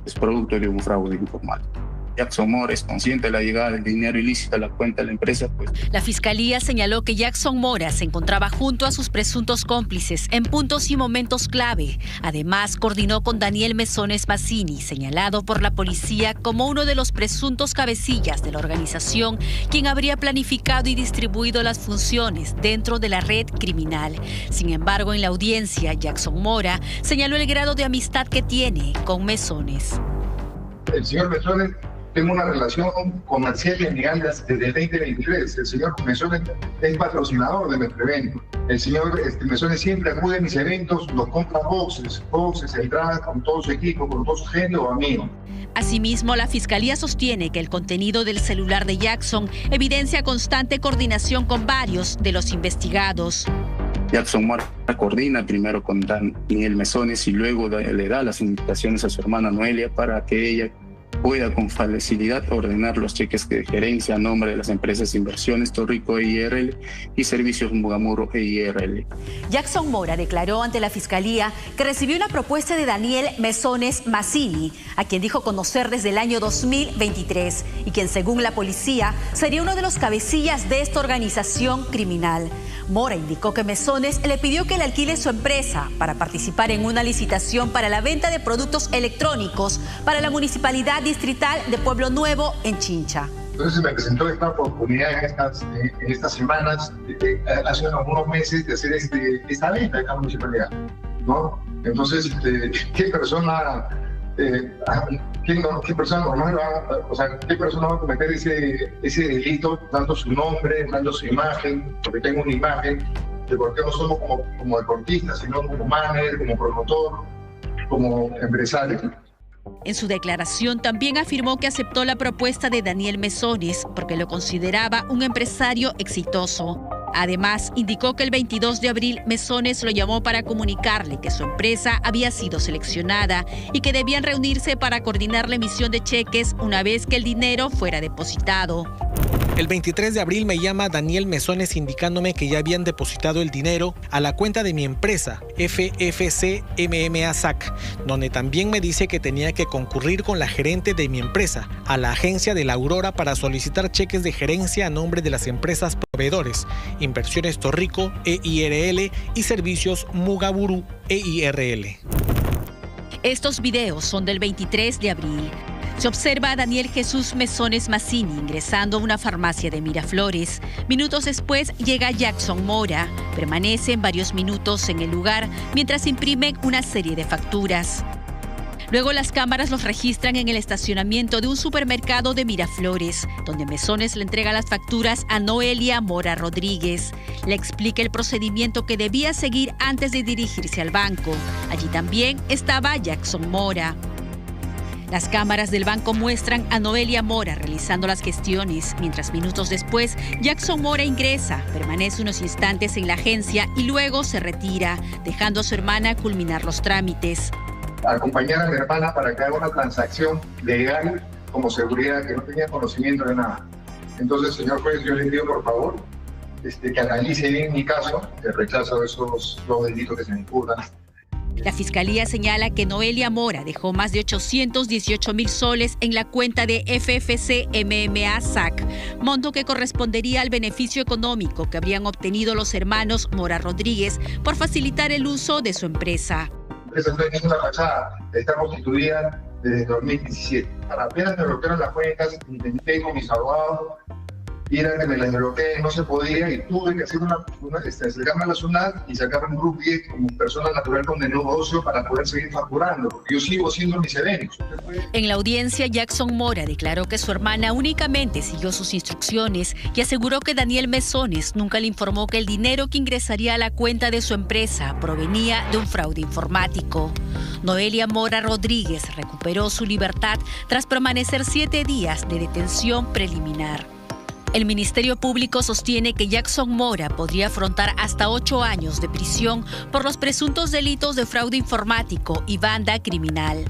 Es producto de un fraude informático. Jackson Mora es consciente de la llegada del dinero ilícito a la cuenta de la empresa.
La Fiscalía señaló que Jackson Mora se encontraba junto a sus presuntos cómplices en puntos y momentos clave. Además, coordinó con Daniel Mesones Mazzini, señalado por la policía como uno de los presuntos cabecillas de la organización, quien habría planificado y distribuido las funciones dentro de la red criminal. Sin embargo, en la audiencia, Jackson Mora señaló el grado de amistad que tiene con Mesones.
El señor Mesones, tengo una relación comercial y amigal desde el 2023. El señor Mesones es patrocinador de nuestro evento. El señor Mesones siempre acude a mis eventos, los compra boxes, entradas con todo su equipo, con todo su gente o amigos.
Asimismo, la Fiscalía sostiene que el contenido del celular de Jackson evidencia constante coordinación con varios de los investigados.
Jackson Mora coordina primero con Daniel Mesones y luego le da las indicaciones a su hermana Noelia para que ella pueda con facilidad ordenar los cheques de gerencia a nombre de las empresas Inversiones Torrico EIRL y Servicios Mugamuro EIRL.
Jackson Mora declaró ante la Fiscalía que recibió una propuesta de Daniel Mesones Mazzini, a quien dijo conocer desde el año 2023 y quien, según la policía, sería uno de los cabecillas de esta organización criminal. Mora indicó que Mesones le pidió que le alquile su empresa para participar en una licitación para la venta de productos electrónicos para la Municipalidad Distrital de Pueblo Nuevo en Chincha.
Entonces me presentó esta oportunidad en estas semanas, hace unos meses, de hacer esta venta en la municipalidad, ¿no? Entonces, ¿qué persona normal qué persona va a cometer ese delito, dando su nombre, dando su imagen, porque tengo una imagen de por qué no somos como deportistas, sino como manager, como promotor, como empresario?
En su declaración también afirmó que aceptó la propuesta de Daniel Mesones porque lo consideraba un empresario exitoso. Además, indicó que el 22 de abril Mesones lo llamó para comunicarle que su empresa había sido seleccionada y que debían reunirse para coordinar la emisión de cheques una vez que el dinero fuera depositado.
El 23 de abril me llama Daniel Mesones indicándome que ya habían depositado el dinero a la cuenta de mi empresa, FFC MMA SAC, donde también me dice que tenía que concurrir con la gerente de mi empresa a la agencia de La Aurora para solicitar cheques de gerencia a nombre de las empresas proveedores, Inversiones Torrico EIRL y Servicios Mugaburu EIRL.
Estos videos son del 23 de abril. Se observa a Daniel Jesús Mesones Mazzini ingresando a una farmacia de Miraflores. Minutos después llega Jackson Mora. Permanecen varios minutos en el lugar mientras imprimen una serie de facturas. Luego las cámaras los registran en el estacionamiento de un supermercado de Miraflores, donde Mesones le entrega las facturas a Noelia Mora Rodríguez. Le explica el procedimiento que debía seguir antes de dirigirse al banco. Allí también estaba Jackson Mora. Las cámaras del banco muestran a Noelia Mora realizando las gestiones, mientras minutos después Jackson Mora ingresa, permanece unos instantes en la agencia y luego se retira, dejando a su hermana culminar los trámites.
Acompañar a mi hermana para que haga una transacción legal como seguridad, que no tenía conocimiento de nada. Entonces, señor juez, yo le pido por favor que analice bien mi caso, de rechazo de esos dos delitos que se me imputan.
La Fiscalía señala que Noelia Mora dejó más de 818,000 soles en la cuenta de FFC MMA SAC, monto que correspondería al beneficio económico que habrían obtenido los hermanos Mora Rodríguez por facilitar el uso de su empresa.
La empresa no es una fachada, está constituida desde 2017. Apenas me bloquearon las cuentas, intenté con mis abogados y era que me las desbloqueé, no se podía, y tuve que hacer acercarme a la SUNAT y sacar un grupo como persona natural con negocio para poder seguir facturando, porque yo sigo haciendo mis eventos.
En la audiencia, Jackson Mora declaró que su hermana únicamente siguió sus instrucciones y aseguró que Daniel Mesones nunca le informó que el dinero que ingresaría a la cuenta de su empresa provenía de un fraude informático. Noelia Mora Rodríguez recuperó su libertad tras permanecer 7 días de detención preliminar. El Ministerio Público sostiene que Jackson Mora podría afrontar hasta 8 años de prisión por los presuntos delitos de fraude informático y banda criminal.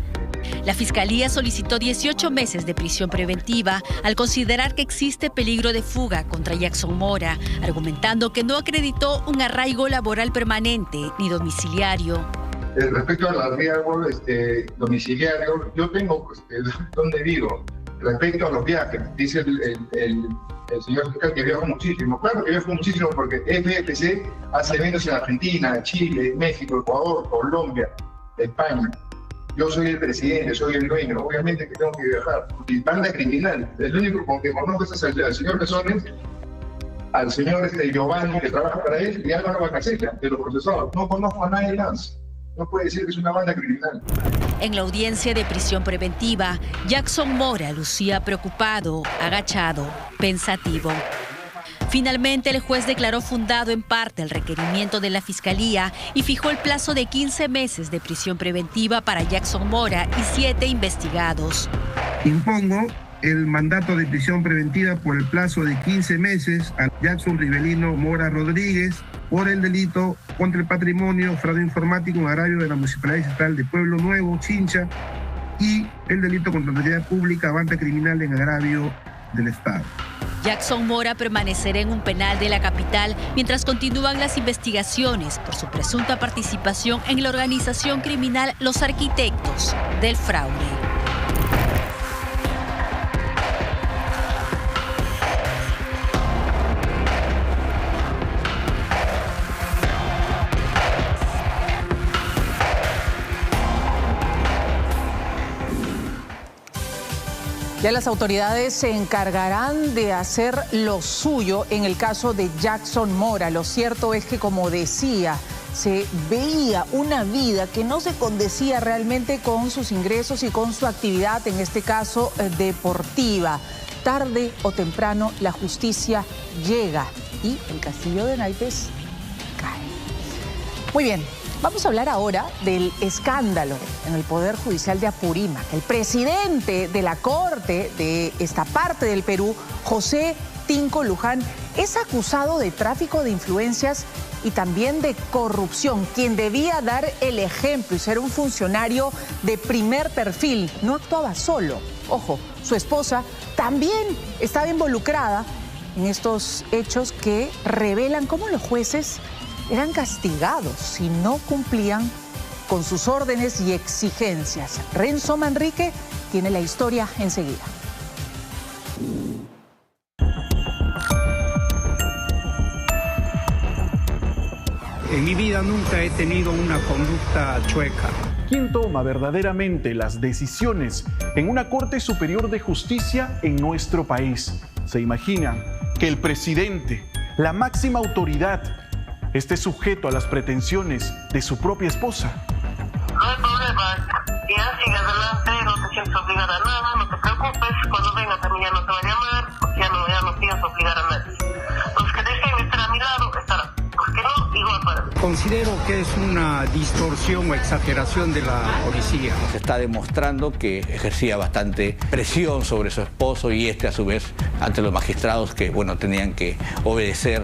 La Fiscalía solicitó 18 meses de prisión preventiva al considerar que existe peligro de fuga contra Jackson Mora, argumentando que no acreditó un arraigo laboral permanente ni domiciliario.
Respecto al arraigo domiciliario, yo tengo donde vivo. Respecto a los viajes, dice el señor fiscal que viaja muchísimo. Claro que viaja muchísimo porque FFC hace eventos en Argentina, Chile, México, Ecuador, Colombia, España. Yo soy el presidente, soy el dueño, obviamente que tengo que viajar. Y banda criminal, el único con que conozco es al señor Mesones, al señor Giovanni que trabaja para él y Álvaro Bacaseta, de los procesados. No conozco a nadie más. No puede decir que es una banda criminal.
En la audiencia de prisión preventiva, Jackson Mora lucía preocupado, agachado, pensativo. Finalmente, el juez declaró fundado en parte el requerimiento de la Fiscalía y fijó el plazo de 15 meses de prisión preventiva para Jackson Mora y 7 investigados.
Impongo el mandato de prisión preventiva por el plazo de 15 meses a Jackson Rivelino Mora Rodríguez por el delito contra el patrimonio, fraude informático en agravio de la Municipalidad Estatal de Pueblo Nuevo, Chincha, y el delito contra la autoridad pública, banda criminal en agravio del Estado.
Jackson Mora permanecerá en un penal de la capital mientras continúan las investigaciones por su presunta participación en la organización criminal Los Arquitectos del Fraude.
Ya las autoridades se encargarán de hacer lo suyo en el caso de Jackson Mora. Lo cierto es que, como decía, se veía una vida que no se condecía realmente con sus ingresos y con su actividad, en este caso deportiva. Tarde o temprano la justicia llega y el castillo de naipes cae. Muy bien. Vamos a hablar ahora del escándalo en el Poder Judicial de Apurímac. El presidente de la Corte de esta parte del Perú, José Tinco Luján, es acusado de tráfico de influencias y también de corrupción. Quien debía dar el ejemplo y ser un funcionario de primer perfil, no actuaba solo. Ojo, su esposa también estaba involucrada en estos hechos que revelan cómo los jueces eran castigados si no cumplían con sus órdenes y exigencias. Renzo Manrique tiene la historia enseguida.
En mi vida nunca he tenido una conducta chueca.
¿Quién toma verdaderamente las decisiones en una Corte Superior de Justicia en nuestro país? ¿Se imaginan que el presidente, la máxima autoridad, esté sujeto a las pretensiones de su propia esposa?
No hay problema, ya sigue adelante, no te sientes obligada a nada, no te preocupes, cuando venga también ya no te va a llamar, porque ya no pienso obligar a nadie. Los que deseen estar a mi lado estarán, los que no, igual para mí.
Considero que es una distorsión o exageración de la policía.
Se está demostrando que ejercía bastante presión sobre su esposo y a su vez ante los magistrados que, bueno, tenían que obedecer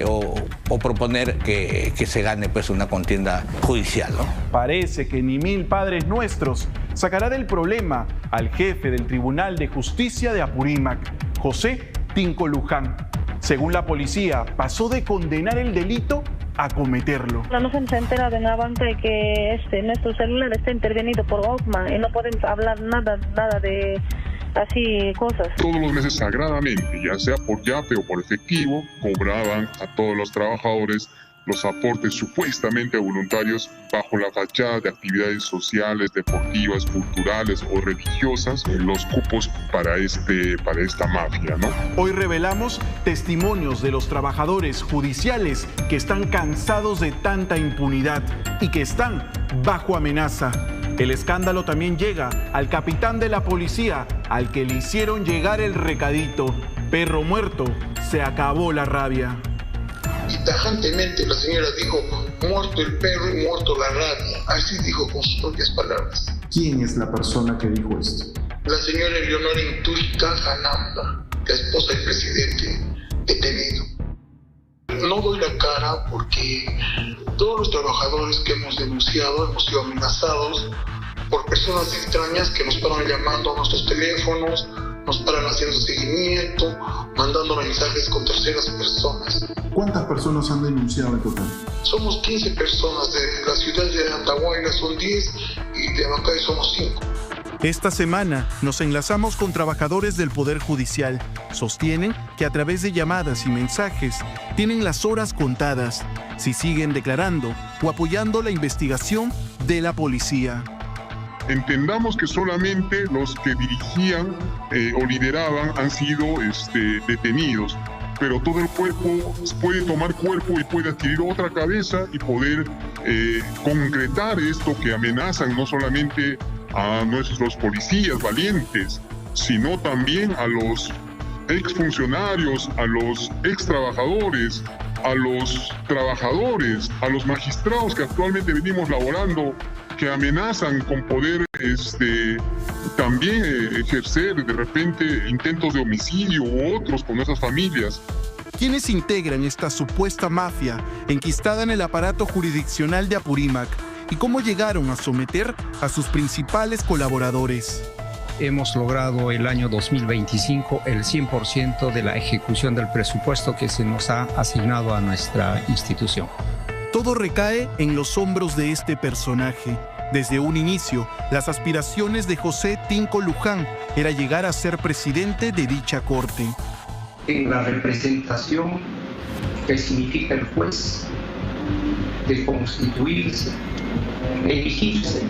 o proponer que se gane pues una contienda judicial, ¿no?
Parece que ni mil padres nuestros sacará del problema al jefe del Tribunal de Justicia de Apurímac, José Tinco Luján. Según la policía, pasó de condenar el delito a cometerlo.
No se entera de nada de que nuestro celular está intervenido por Ockman y no podemos hablar nada de así cosas.
Todos los meses sagradamente, ya sea por yape o por efectivo, cobraban a todos los trabajadores
los aportes supuestamente voluntarios bajo la fachada de actividades sociales, deportivas, culturales o religiosas, los cupos para esta mafia, ¿no?
Hoy revelamos testimonios de los trabajadores judiciales que están cansados de tanta impunidad y que están bajo amenaza. El escándalo también llega al capitán de la policía, al que le hicieron llegar el recadito: perro muerto, se acabó la rabia.
Y tajantemente la señora dijo: muerto el perro y muerto la rabia. Así dijo con sus propias palabras.
¿Quién es la persona que dijo esto?
La señora Eleonora Intusca Janampa, la esposa del presidente detenido. No doy la cara porque todos los trabajadores que hemos denunciado hemos sido amenazados por personas extrañas que nos paran llamando a nuestros teléfonos, nos paran haciendo seguimiento, mandando mensajes con terceras personas.
¿Cuántas personas han denunciado en total?
Somos 15 personas, de la ciudad de Andahuayla son 10 y de Abancay somos 5.
Esta semana nos enlazamos con trabajadores del Poder Judicial. Sostienen que a través de llamadas y mensajes tienen las horas contadas si siguen declarando o apoyando la investigación de la policía.
Entendamos que solamente los que dirigían o lideraban han sido detenidos, pero todo el cuerpo puede tomar cuerpo y puede adquirir otra cabeza y poder concretar esto que amenazan no solamente a nuestros policías valientes, sino también a los exfuncionarios, a los extrabajadores, a los trabajadores, a los magistrados que actualmente venimos laborando, que amenazan con poder también ejercer de repente intentos de homicidio u otros con nuestras familias.
¿Quiénes integran esta supuesta mafia enquistada en el aparato jurisdiccional de Apurímac? ¿Y cómo llegaron a someter a sus principales colaboradores?
Hemos logrado el año 2025 el 100% de la ejecución del presupuesto que se nos ha asignado a nuestra institución.
Todo recae en los hombros de este personaje. Desde un inicio, las aspiraciones de José Tinco Luján era llegar a ser presidente de dicha corte.
En la representación que significa el juez, de constituirse, elegirse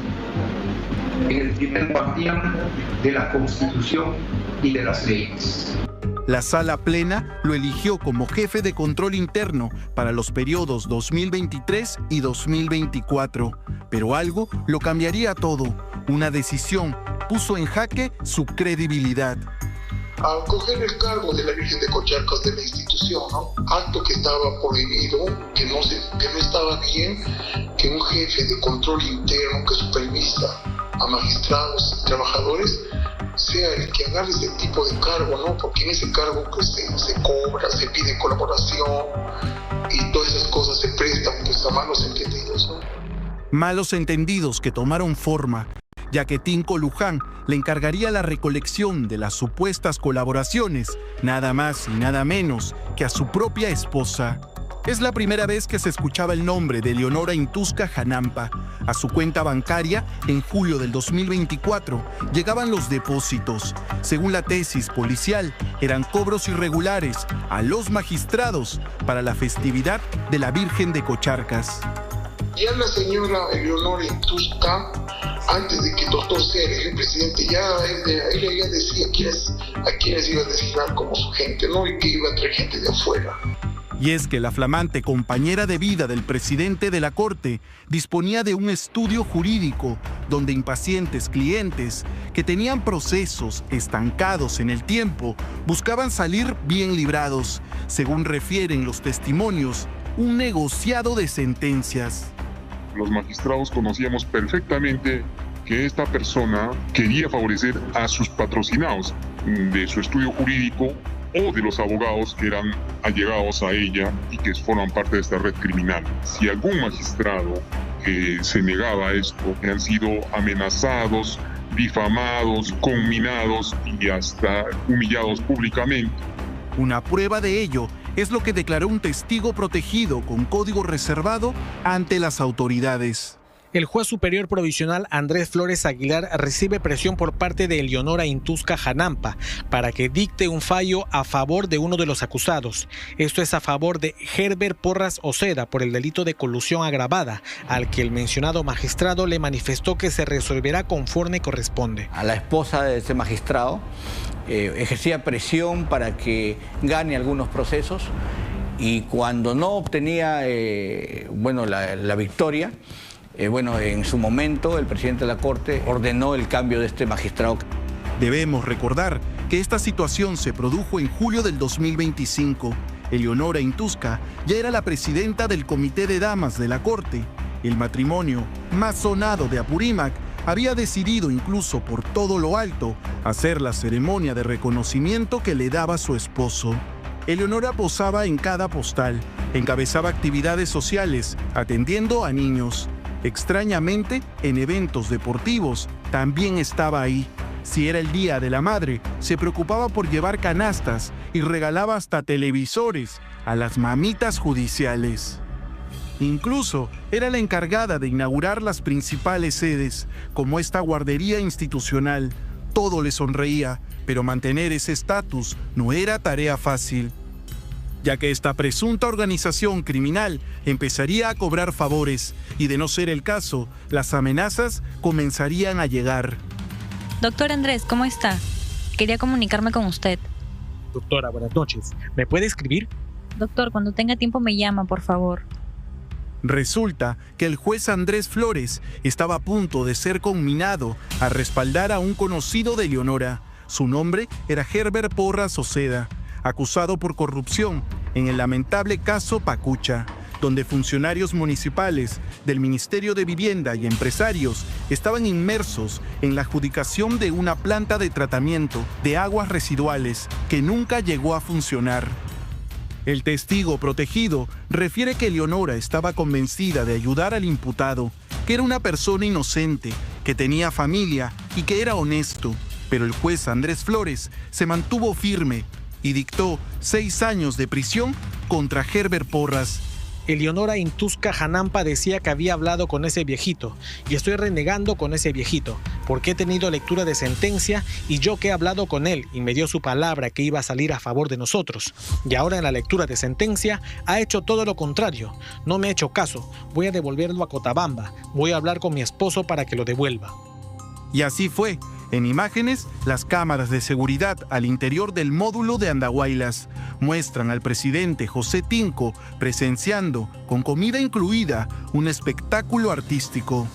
en el primer guardián de la Constitución y de las leyes.
La Sala Plena lo eligió como jefe de control interno para los periodos 2023 y 2024. Pero algo lo cambiaría todo. Una decisión puso en jaque su credibilidad.
Al coger el cargo de la Virgen de Cocharcas de la institución, acto que estaba prohibido, que no estaba bien, que un jefe de control interno que supervisa a magistrados y trabajadores sea el que agarre ese tipo de cargo, porque en ese cargo pues, se cobra, se pide colaboración y todas esas cosas se prestan pues, a malos entendidos.
Malos entendidos que tomaron forma, ya que Tinco Luján le encargaría la recolección de las supuestas colaboraciones, nada más y nada menos que a su propia esposa. Es la primera vez que se escuchaba el nombre de Eleonora Intusca Janampa. A su cuenta bancaria, en julio del 2024, llegaban los depósitos. Según la tesis policial, eran cobros irregulares a los magistrados para la festividad de la Virgen de Cocharcas.
Ya la señora Eleonora Intusca, antes de que el doctor sea el presidente, ella ya decía a quiénes iba a designar como su gente, y que iba a traer gente de afuera.
Y es que la flamante compañera de vida del presidente de la Corte disponía de un estudio jurídico donde impacientes clientes que tenían procesos estancados en el tiempo buscaban salir bien librados. Según refieren los testimonios, un negociado de sentencias.
Los magistrados conocíamos perfectamente que esta persona quería favorecer a sus patrocinados de su estudio jurídico o de los abogados que eran allegados a ella y que forman parte de esta red criminal. Si algún magistrado se negaba a esto, han sido amenazados, difamados, conminados y hasta humillados públicamente.
Una prueba de ello es lo que declaró un testigo protegido con código reservado ante las autoridades.
El juez superior provisional Andrés Flores Aguilar recibe presión por parte de Eleonora Intuzca Janampa para que dicte un fallo a favor de uno de los acusados. Esto es a favor de Herbert Porras Oceda por el delito de colusión agravada, al que el mencionado magistrado le manifestó que se resolverá conforme corresponde.
A la esposa de ese magistrado ejercía presión para que gane algunos procesos y cuando no obtenía la victoria, en su momento el presidente de la Corte ordenó el cambio de este magistrado.
Debemos recordar que esta situación se produjo en julio del 2025. Eleonora Intuzca ya era la presidenta del Comité de Damas de la Corte. El matrimonio más sonado de Apurímac había decidido incluso por todo lo alto hacer la ceremonia de reconocimiento que le daba su esposo. Eleonora posaba en cada postal, encabezaba actividades sociales, atendiendo a niños. Extrañamente, en eventos deportivos también estaba ahí. Si era el Día de la Madre, se preocupaba por llevar canastas y regalaba hasta televisores a las mamitas judiciales. Incluso era la encargada de inaugurar las principales sedes, como esta guardería institucional. Todo le sonreía, pero mantener ese estatus no era tarea fácil, ya que esta presunta organización criminal empezaría a cobrar favores y, de no ser el caso, las amenazas comenzarían a llegar.
Doctor Andrés, ¿cómo está? Quería comunicarme con usted.
Doctora, buenas noches. ¿Me puede escribir?
Doctor, cuando tenga tiempo me llama, por favor.
Resulta que el juez Andrés Flores estaba a punto de ser conminado a respaldar a un conocido de Eleonora. Su nombre era Herbert Porras Oceda, acusado por corrupción en el lamentable caso Pacucha, donde funcionarios municipales del Ministerio de Vivienda y empresarios estaban inmersos en la adjudicación de una planta de tratamiento de aguas residuales que nunca llegó a funcionar. El testigo protegido refiere que Eleonora estaba convencida de ayudar al imputado, que era una persona inocente, que tenía familia y que era honesto, pero el juez Andrés Flores se mantuvo firme y dictó 6 años de prisión contra Herbert Porras.
Eleonora Intuzca Janampa decía que había hablado con ese viejito y estoy renegando con ese viejito porque he tenido lectura de sentencia y yo que he hablado con él y me dio su palabra que iba a salir a favor de nosotros y ahora en la lectura de sentencia ha hecho todo lo contrario, no me ha hecho caso, voy a devolverlo a Cotabamba, voy a hablar con mi esposo para que lo devuelva.
Y así fue. En imágenes, las cámaras de seguridad al interior del módulo de Andahuaylas muestran al presidente José Tinco presenciando, con comida incluida, un espectáculo artístico.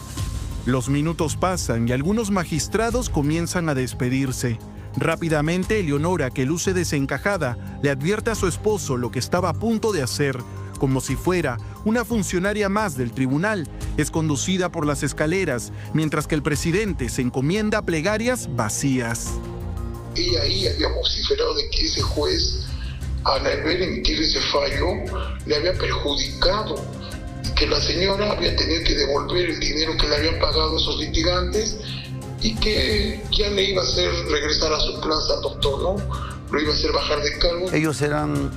Los minutos pasan y algunos magistrados comienzan a despedirse. Rápidamente, Eleonora, que luce desencajada, le advierte a su esposo lo que estaba a punto de hacer. Como si fuera una funcionaria más del tribunal, es conducida por las escaleras, mientras que el presidente se encomienda a plegarias vacías.
Ella ahí había vociferado de que ese juez, al haber emitido ese fallo, le había perjudicado, y que la señora había tenido que devolver el dinero que le habían pagado esos litigantes y que ya le iba a hacer regresar a su plaza, doctor, ¿no? Lo iba a hacer bajar de cargo.
Ellos eran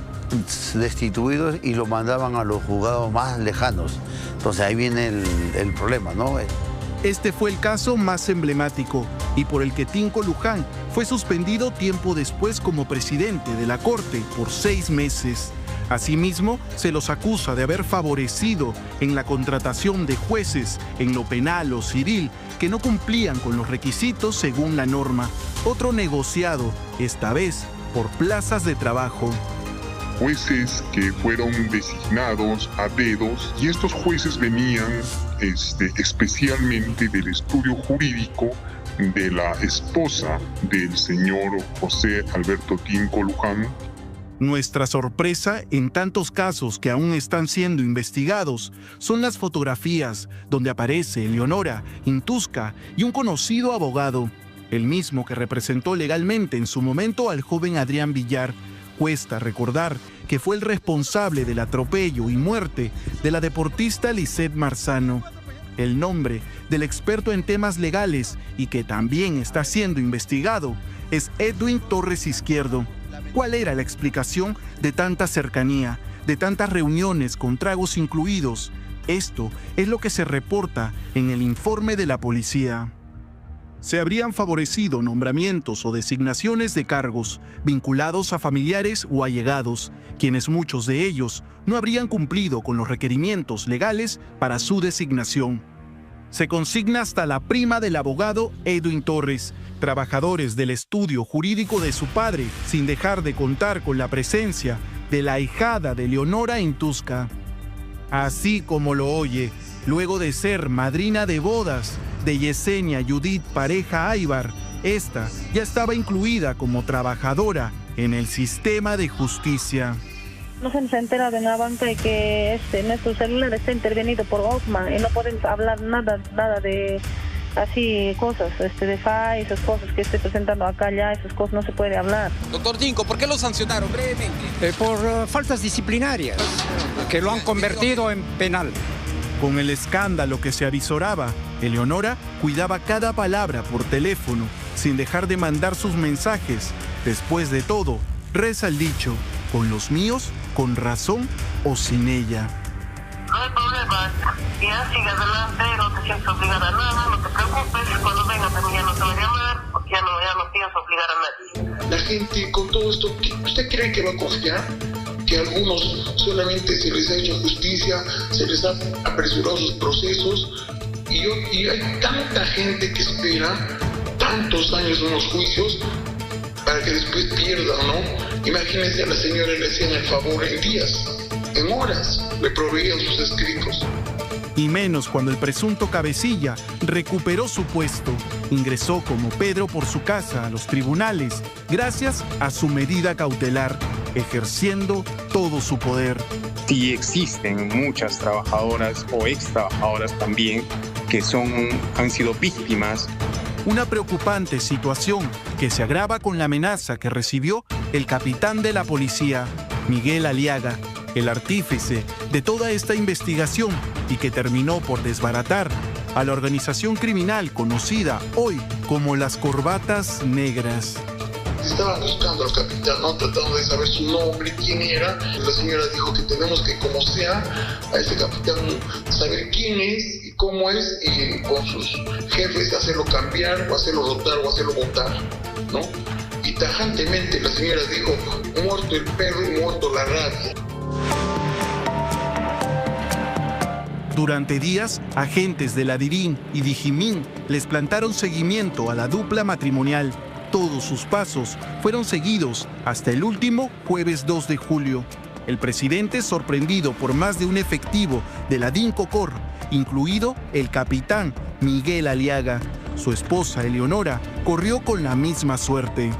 destituidos y lo mandaban a los juzgados más lejanos. Entonces ahí viene el problema, ¿no?
Este fue el caso más emblemático y por el que Tinco Luján fue suspendido tiempo después como presidente de la Corte por 6 meses. Asimismo, se los acusa de haber favorecido en la contratación de jueces en lo penal o civil que no cumplían con los requisitos según la norma. Otro negociado, esta vez por plazas de trabajo.
Jueces que fueron designados a dedos y estos jueces venían especialmente del estudio jurídico de la esposa del señor José Alberto Tinco Luján.
Nuestra sorpresa en tantos casos que aún están siendo investigados son las fotografías donde aparece Eleonora Intuzca y un conocido abogado, el mismo que representó legalmente en su momento al joven Adrián Villar. Cuesta recordar que fue el responsable del atropello y muerte de la deportista Lisette Marzano. El nombre del experto en temas legales y que también está siendo investigado es Edwin Torres Izquierdo. ¿Cuál era la explicación de tanta cercanía, de tantas reuniones con tragos incluidos, Esto es lo que se reporta en el informe de la policía. Se habrían favorecido nombramientos o designaciones de cargos vinculados a familiares o allegados, quienes muchos de ellos no habrían cumplido con los requerimientos legales para su designación. Se consigna hasta la prima del abogado Edwin Torres, trabajadores del estudio jurídico de su padre, sin dejar de contar con la presencia de la ahijada de Leonora Intusca. Así como lo oye, luego de ser madrina de bodas de Yesenia Judith Pareja Aybar, esta ya estaba incluida como trabajadora en el sistema de justicia.
No se nos ha enterado en la banca de que nuestro celular está intervenido por OCMA y no podemos hablar nada de así cosas, de FA, esas cosas que estoy presentando acá ya, esas cosas no se puede hablar.
Doctor Ginkgo, ¿por qué lo sancionaron brevemente?
Por faltas disciplinarias, que lo han convertido en penal.
Con el escándalo que se avisoraba, Eleonora cuidaba cada palabra por teléfono, sin dejar de mandar sus mensajes. Después de todo, reza el dicho, con los míos, con razón o sin ella.
No hay problema, ya sigue adelante, no te sientes obligada a nada, no te preocupes, cuando venga también ya no te va a llamar, porque ya no piensas obligar a nadie.
La gente con todo esto, ¿usted cree que va a confiar? Que a algunos solamente se les ha hecho justicia, se les ha apresurado sus procesos y hay tanta gente que espera tantos años en los juicios para que después pierdan, ¿no? Imagínense, a la señora le hacían el favor en días, en horas, le proveían sus escritos.
Y menos cuando el presunto cabecilla recuperó su puesto, ingresó como Pedro por su casa a los tribunales gracias a su medida cautelar, ejerciendo todo su poder.
Sí existen muchas trabajadoras o ex trabajadoras también que han sido víctimas.
Una preocupante situación que se agrava con la amenaza que recibió el capitán de la policía, Miguel Aliaga, el artífice de toda esta investigación y que terminó por desbaratar a la organización criminal conocida hoy como las Corbatas Negras.
Estaban buscando al capitán, ¿no? Tratando de saber su nombre, quién era. La señora dijo que tenemos que, como sea, a ese capitán saber quién es y cómo es, y con sus jefes hacerlo cambiar, o hacerlo rotar, o hacerlo votar, ¿no? Y tajantemente la señora dijo, muerto el perro y muerto la rabia.
Durante días, agentes de la DIRIN y Dijimín les plantaron seguimiento a la dupla matrimonial. Todos sus pasos fueron seguidos hasta el último jueves 2 de julio. El presidente, sorprendido por más de un efectivo de la DINCOCOR, incluido el capitán Miguel Aliaga. Su esposa, Eleonora, corrió con la misma suerte.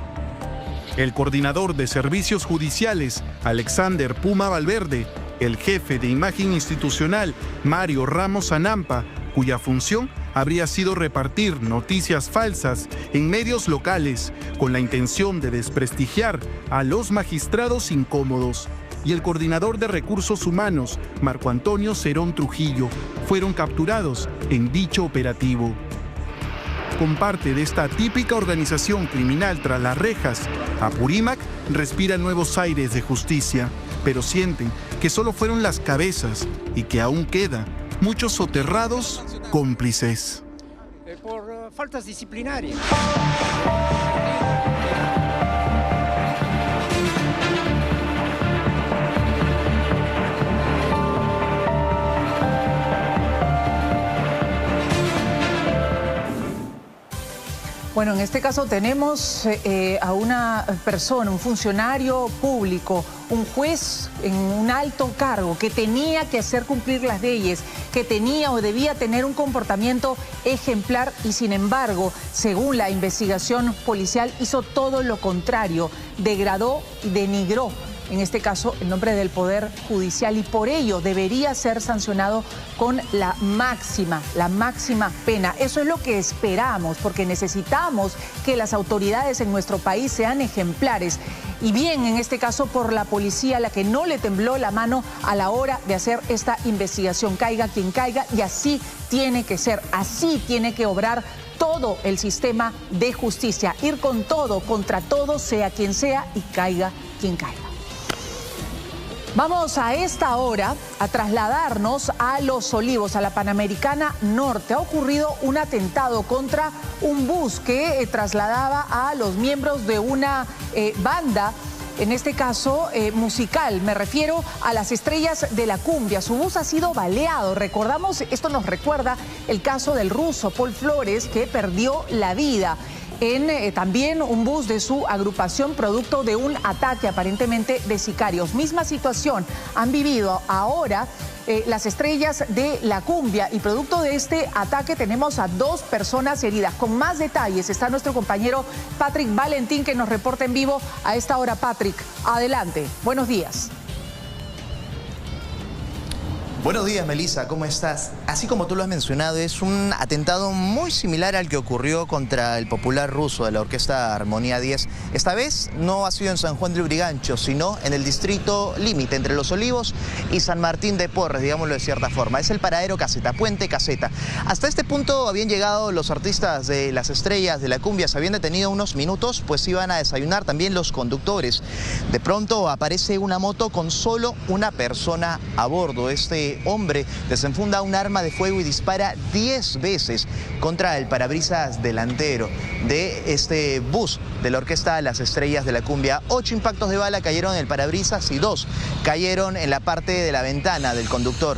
El coordinador de servicios judiciales, Alexander Puma Valverde, el jefe de imagen institucional, Mario Ramos Anampa, cuya función habría sido repartir noticias falsas en medios locales con la intención de desprestigiar a los magistrados incómodos, y el coordinador de recursos humanos, Marco Antonio Cerón Trujillo, fueron capturados en dicho operativo. Con parte de esta típica organización criminal tras las rejas, Apurímac respira nuevos aires de justicia, pero sienten que solo fueron las cabezas y que aún quedan muchos soterrados cómplices.
Por faltas disciplinarias.
Bueno, en este caso tenemos a una persona, un funcionario público, un juez en un alto cargo que tenía que hacer cumplir las leyes, que tenía o debía tener un comportamiento ejemplar y sin embargo, según la investigación policial, hizo todo lo contrario, degradó y denigró, en este caso, el nombre del Poder Judicial, y por ello debería ser sancionado con la máxima pena. Eso es lo que esperamos, porque necesitamos que las autoridades en nuestro país sean ejemplares. Y bien, en este caso, por la policía, la que no le tembló la mano a la hora de hacer esta investigación. Caiga quien caiga, y así tiene que ser, así tiene que obrar todo el sistema de justicia. Ir con todo, contra todo, sea quien sea, y caiga quien caiga. Vamos a esta hora a trasladarnos a Los Olivos, a la Panamericana Norte. Ha ocurrido un atentado contra un bus que trasladaba a los miembros de una banda, en este caso musical. Me refiero a las Estrellas de la Cumbia. Su bus ha sido baleado. Recordamos, esto nos recuerda el caso del ruso Paul Flores, que perdió la vida en también un bus de su agrupación producto de un ataque aparentemente de sicarios. Misma situación han vivido ahora las Estrellas de la Cumbia, y producto de este ataque tenemos a 2 personas heridas. Con más detalles está nuestro compañero Patrick Valentín, que nos reporta en vivo a esta hora. Patrick, adelante. Buenos días.
Buenos días, Melissa, ¿cómo estás? Así como tú lo has mencionado, es un atentado muy similar al que ocurrió contra el popular ruso de la Orquesta Armonía 10. Esta vez no ha sido en San Juan del Lurigancho, sino en el distrito límite entre Los Olivos y San Martín de Porres, digámoslo de cierta forma. Es el paradero Caseta, Puente Caseta. Hasta este punto habían llegado los artistas de las Estrellas de la Cumbia, se habían detenido unos minutos, pues iban a desayunar también los conductores. De pronto aparece una moto con solo una persona a bordo. Este hombre desenfunda un arma de fuego y dispara 10 veces contra el parabrisas delantero de este bus de la Orquesta Las Estrellas de la Cumbia. 8 impactos de bala cayeron en el parabrisas y 2 cayeron en la parte de la ventana del conductor.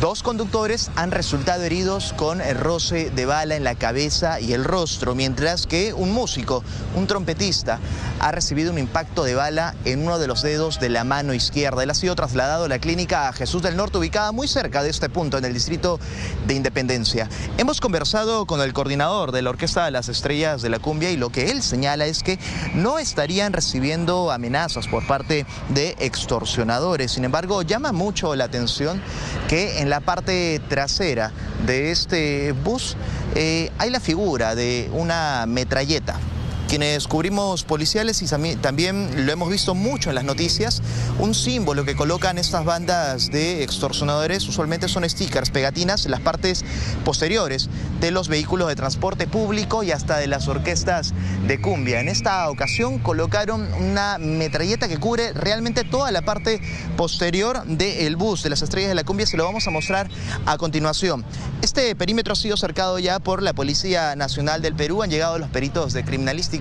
2 conductores han resultado heridos con el roce de bala en la cabeza y el rostro, mientras que un músico, un trompetista, ha recibido un impacto de bala en uno de los dedos de la mano izquierda. Él ha sido trasladado a la clínica Jesús del Norte, ubicada muy cerca de este punto, en el distrito de Independencia. Hemos conversado con el coordinador de la Orquesta de las Estrellas de la Cumbia, y lo que él señala es que no estarían recibiendo amenazas por parte de extorsionadores. Sin embargo, llama mucho la atención que en la parte trasera de este bus hay la figura de una metralleta. Quienes cubrimos policiales y también lo hemos visto mucho en las noticias, un símbolo que colocan estas bandas de extorsionadores usualmente son stickers, pegatinas en las partes posteriores de los vehículos de transporte público y hasta de las orquestas de cumbia. En esta ocasión colocaron una metralleta que cubre realmente toda la parte posterior del bus de las Estrellas de la Cumbia. Se lo vamos a mostrar a continuación. Este perímetro ha sido cercado ya por la Policía Nacional del Perú. Han llegado los peritos de criminalística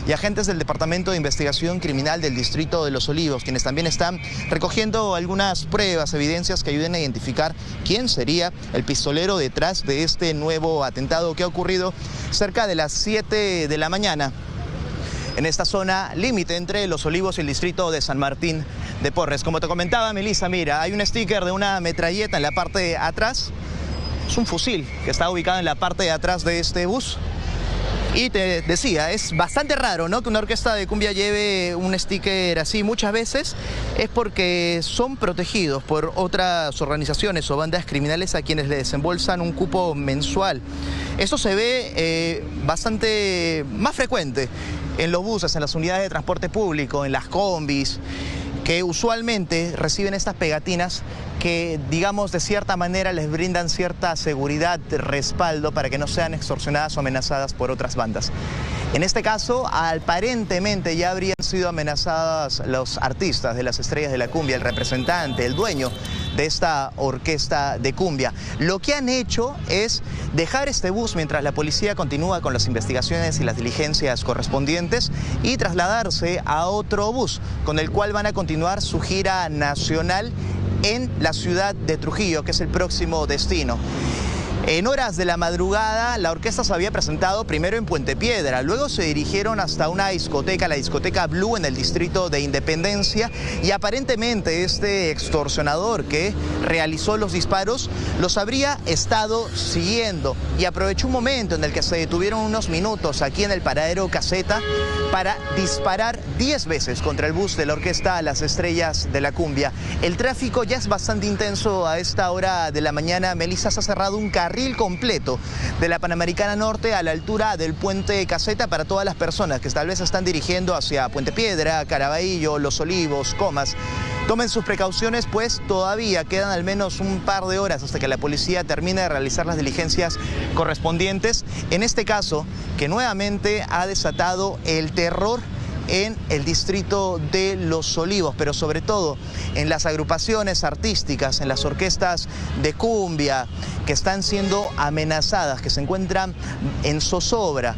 y agentes del Departamento de Investigación Criminal del Distrito de Los Olivos, quienes también están recogiendo algunas pruebas, evidencias que ayuden a identificar quién sería el pistolero detrás de este nuevo atentado que ha ocurrido cerca de las 7 de la mañana en esta zona límite entre Los Olivos y el distrito de San Martín de Porres. Como te comentaba, Melissa, mira, hay un sticker de una metralleta en la parte de atrás. Es un fusil que está ubicado en la parte de atrás de este bus. Y te decía, es bastante raro, ¿no?, que una orquesta de cumbia lleve un sticker así. Muchas veces es porque son protegidos por otras organizaciones o bandas criminales a quienes le desembolsan un cupo mensual. Esto se ve bastante más frecuente en los buses, en las unidades de transporte público, en las combis, que usualmente reciben estas pegatinas que, digamos, de cierta manera les brindan cierta seguridad, respaldo para que no sean extorsionadas o amenazadas por otras bandas. En este caso, aparentemente ya habrían sido amenazadas los artistas de las Estrellas de la Cumbia, el representante, el dueño de esta orquesta de cumbia. Lo que han hecho es dejar este bus mientras la policía continúa con las investigaciones y las diligencias correspondientes y trasladarse a otro bus con el cual van a continuar su gira nacional en la ciudad de Trujillo, que es el próximo destino. En horas de la madrugada, la orquesta se había presentado primero en Puente Piedra, luego se dirigieron hasta una discoteca, la discoteca Blue, en el distrito de Independencia, y aparentemente este extorsionador que realizó los disparos los habría estado siguiendo y aprovechó un momento en el que se detuvieron unos minutos aquí en el paradero Caseta para disparar 10 veces contra el bus de la orquesta Las Estrellas de la Cumbia. El tráfico ya es bastante intenso a esta hora de la mañana. Melissa, se ha cerrado un carril completo de la Panamericana Norte a la altura del puente Caseta para todas las personas que tal vez se están dirigiendo hacia Puente Piedra, Caraballo, Los Olivos, Comas. Tomen sus precauciones, pues todavía quedan al menos un par de horas hasta que la policía termine de realizar las diligencias correspondientes. En este caso, que nuevamente ha desatado el terror en el distrito de Los Olivos, pero sobre todo en las agrupaciones artísticas, en las orquestas de cumbia que están siendo amenazadas, que se encuentran en zozobra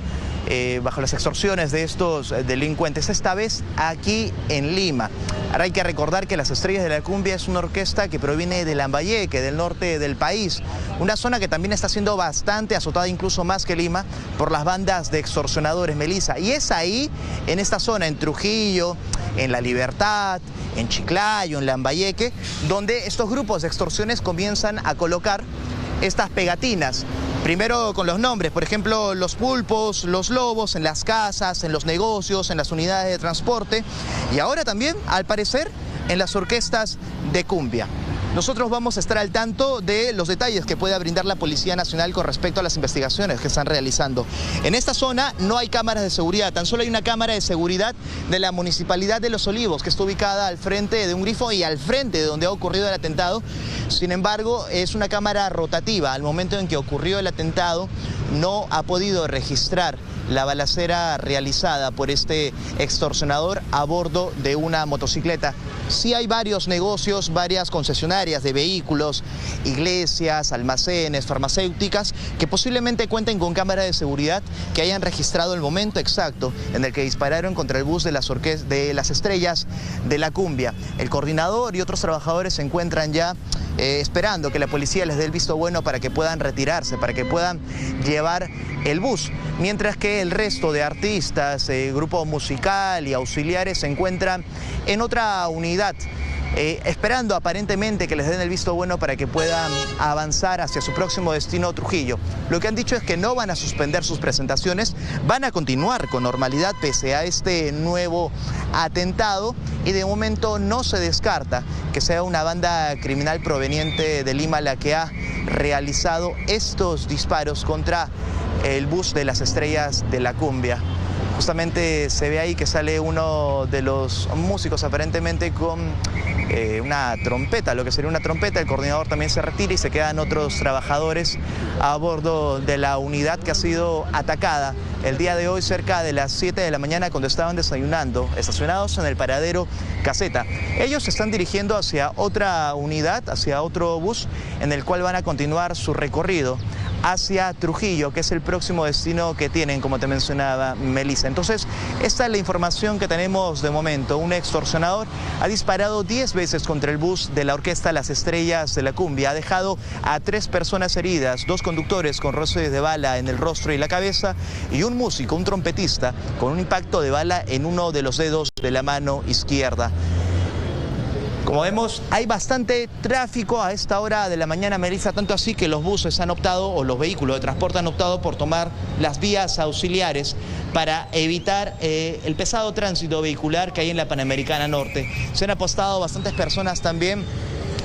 bajo las extorsiones de estos delincuentes, esta vez aquí en Lima. Ahora hay que recordar que las Estrellas de la Cumbia es una orquesta que proviene de Lambayeque, del norte del país, una zona que también está siendo bastante azotada, incluso más que Lima, por las bandas de extorsionadores, Melissa. Y es ahí, en esta zona, en Trujillo, en La Libertad, en Chiclayo, en Lambayeque, donde estos grupos de extorsiones comienzan a colocar estas pegatinas. Primero con los nombres, por ejemplo, los pulpos, los lobos en las casas, en los negocios, en las unidades de transporte y ahora también, al parecer, en las orquestas de cumbia. Nosotros vamos a estar al tanto de los detalles que pueda brindar la Policía Nacional con respecto a las investigaciones que están realizando. En esta zona no hay cámaras de seguridad, tan solo hay una cámara de seguridad de la Municipalidad de Los Olivos, que está ubicada al frente de un grifo y al frente de donde ha ocurrido el atentado. Sin embargo, es una cámara rotativa. Al momento en que ocurrió el atentado, no ha podido registrar la balacera realizada por este extorsionador a bordo de una motocicleta. Sí hay varios negocios, varias concesionarias de vehículos, iglesias, almacenes, farmacéuticas, que posiblemente cuenten con cámara de seguridad que hayan registrado el momento exacto en el que dispararon contra el bus de las Estrellas de la Cumbia. El coordinador y otros trabajadores se encuentran ya esperando que la policía les dé el visto bueno para que puedan retirarse, para que puedan llevar el bus, mientras que el resto de artistas, grupo musical y auxiliares se encuentran en otra unidad, esperando aparentemente que les den el visto bueno para que puedan avanzar hacia su próximo destino, Trujillo. Lo que han dicho es que no van a suspender sus presentaciones, van a continuar con normalidad pese a este nuevo atentado y de momento no se descarta que sea una banda criminal proveniente de Lima la que ha realizado estos disparos contra el bus de las Estrellas de la Cumbia. Justamente se ve ahí que sale uno de los músicos aparentemente con una trompeta, lo que sería una trompeta. El coordinador también se retira y se quedan otros trabajadores a bordo de la unidad que ha sido atacada el día de hoy cerca de las 7 de la mañana cuando estaban desayunando, estacionados en el paradero Caseta. Ellos se están dirigiendo hacia otra unidad, hacia otro bus en el cual van a continuar su recorrido hacia Trujillo, que es el próximo destino que tienen, como te mencionaba Melissa. Entonces, esta es la información que tenemos de momento. Un extorsionador ha disparado 10 veces contra el bus de la orquesta Las Estrellas de la Cumbia. Ha dejado a 3 personas heridas, 2 conductores con roces de bala en el rostro y la cabeza y un músico, un trompetista, con un impacto de bala en uno de los dedos de la mano izquierda. Como vemos, hay bastante tráfico a esta hora de la mañana, Melissa, tanto así que los buses han optado, o los vehículos de transporte han optado por tomar las vías auxiliares para evitar el pesado tránsito vehicular que hay en la Panamericana Norte. Se han apostado bastantes personas también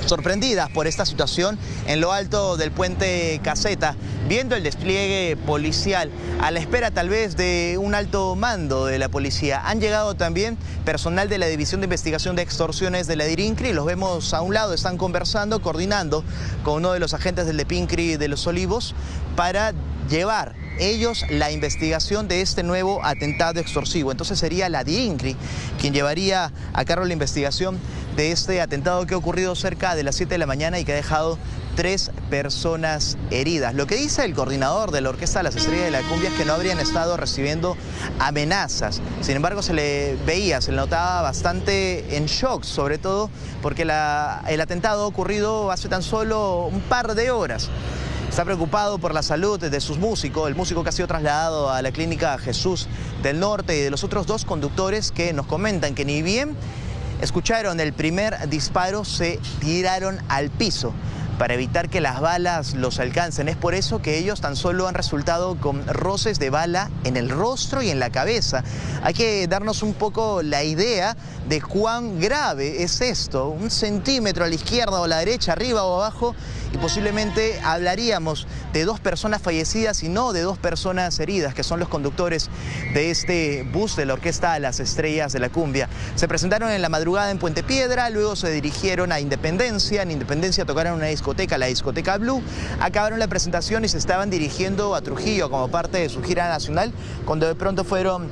sorprendidas por esta situación en lo alto del puente Caseta, viendo el despliegue policial, a la espera tal vez de un alto mando de la policía. Han llegado también personal de la División de Investigación de Extorsiones de la DIRINCRI, los vemos a un lado, están conversando, coordinando con uno de los agentes del DEPINCRI de Los Olivos para llevar ellos la investigación de este nuevo atentado extorsivo. Entonces sería la DIRINCRI quien llevaría a cargo la investigación de este atentado que ha ocurrido cerca de las 7 de la mañana y que ha dejado 3 personas heridas. Lo que dice el coordinador de la orquesta Las Estrellas de la Cumbia es que no habrían estado recibiendo amenazas. Sin embargo, se le notaba bastante en shock, sobre todo porque el atentado ha ocurrido hace tan solo un par de horas. Está preocupado por la salud de sus músicos, el músico que ha sido trasladado a la clínica Jesús del Norte y de los otros 2 conductores que nos comentan que ni bien escucharon el primer disparo, se tiraron al piso para evitar que las balas los alcancen. Es por eso que ellos tan solo han resultado con roces de bala en el rostro y en la cabeza. Hay que darnos un poco la idea de cuán grave es esto. 1 centímetro a la izquierda o a la derecha, arriba o abajo, y posiblemente hablaríamos de 2 personas fallecidas y no de 2 personas heridas, que son los conductores de este bus de la orquesta Las Estrellas de la Cumbia. Se presentaron en la madrugada en Puente Piedra, luego se dirigieron a Independencia. En Independencia tocaron una discoteca, la discoteca Blue, acabaron la presentación y se estaban dirigiendo a Trujillo como parte de su gira nacional, cuando de pronto fueron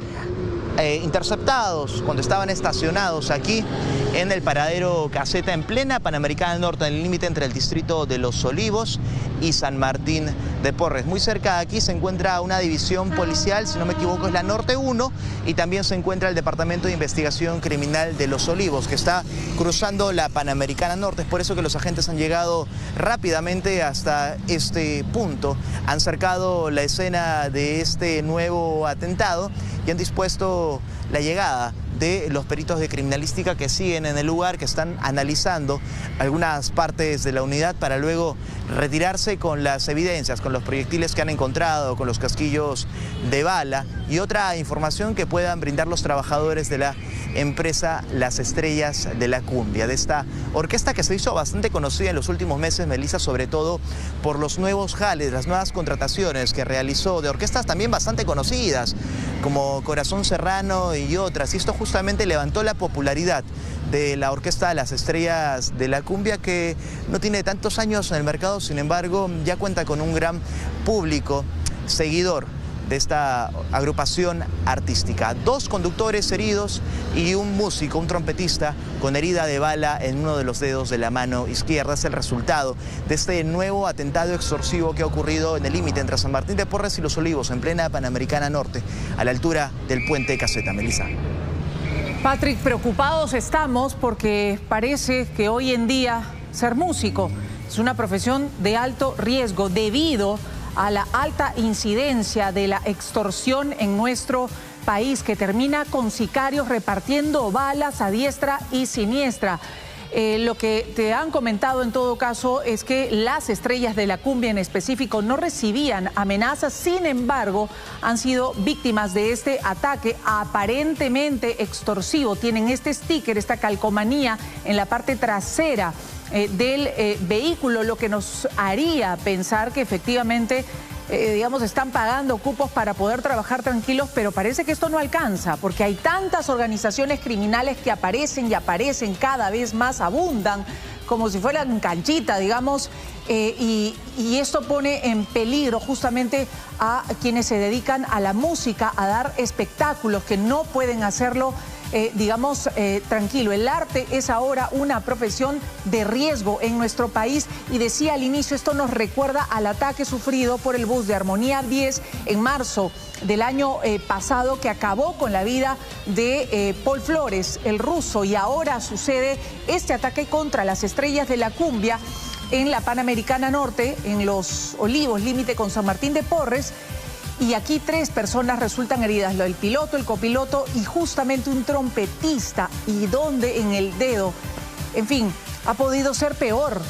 interceptados cuando estaban estacionados aquí en el paradero Caseta, en plena Panamericana Norte, en el límite entre el distrito de Los Olivos y San Martín de Porres. Muy cerca de aquí se encuentra una división policial, si no me equivoco es la Norte 1, y también se encuentra el Departamento de Investigación Criminal de Los Olivos, que está cruzando la Panamericana Norte. Es por eso que los agentes han llegado rápidamente hasta este punto, han cercado la escena de este nuevo atentado y han dispuesto la llegada de los peritos de criminalística que siguen en el lugar, que están analizando algunas partes de la unidad para luego retirarse con las evidencias, con los proyectiles que han encontrado, con los casquillos de bala y otra información que puedan brindar los trabajadores de la empresa Las Estrellas de la Cumbia, de esta orquesta que se hizo bastante conocida en los últimos meses, Melissa, sobre todo por los nuevos jales, las nuevas contrataciones que realizó de orquestas también bastante conocidas, como Corazón Serrano y otras. Y esto justamente levantó la popularidad de la orquesta Las Estrellas de la Cumbia, que no tiene tantos años en el mercado, sin embargo ya cuenta con un gran público seguidor de esta agrupación artística. 2 conductores heridos y un músico, un trompetista, con herida de bala en uno de los dedos de la mano izquierda. Es el resultado de este nuevo atentado extorsivo que ha ocurrido en el límite entre San Martín de Porres y Los Olivos, en plena Panamericana Norte, a la altura del puente Caseta. Melissa.
Patrick, preocupados estamos porque parece que hoy en día ser músico es una profesión de alto riesgo debido a la alta incidencia de la extorsión en nuestro país, que termina con sicarios repartiendo balas a diestra y siniestra. Lo que te han comentado en todo caso es que Las Estrellas de la Cumbia en específico no recibían amenazas, sin embargo han sido víctimas de este ataque aparentemente extorsivo. Tienen este sticker, esta calcomanía en la parte trasera del vehículo, lo que nos haría pensar que efectivamente están pagando cupos para poder trabajar tranquilos, pero parece que esto no alcanza, porque hay tantas organizaciones criminales que aparecen y aparecen, cada vez más abundan, como si fueran canchita, digamos, y esto pone en peligro justamente a quienes se dedican a la música, a dar espectáculos, que no pueden hacerlo tranquilo. El arte es ahora una profesión de riesgo en nuestro país, y decía al inicio, esto nos recuerda al ataque sufrido por el bus de Armonía 10 en marzo del año pasado, que acabó con la vida de Paul Flores, el ruso, y ahora sucede este ataque contra Las Estrellas de la Cumbia en la Panamericana Norte, en Los Olivos, límite con San Martín de Porres. Y aquí 3 personas resultan heridas, el piloto, el copiloto y justamente un trompetista, y donde en el dedo. En fin, ha podido ser peor,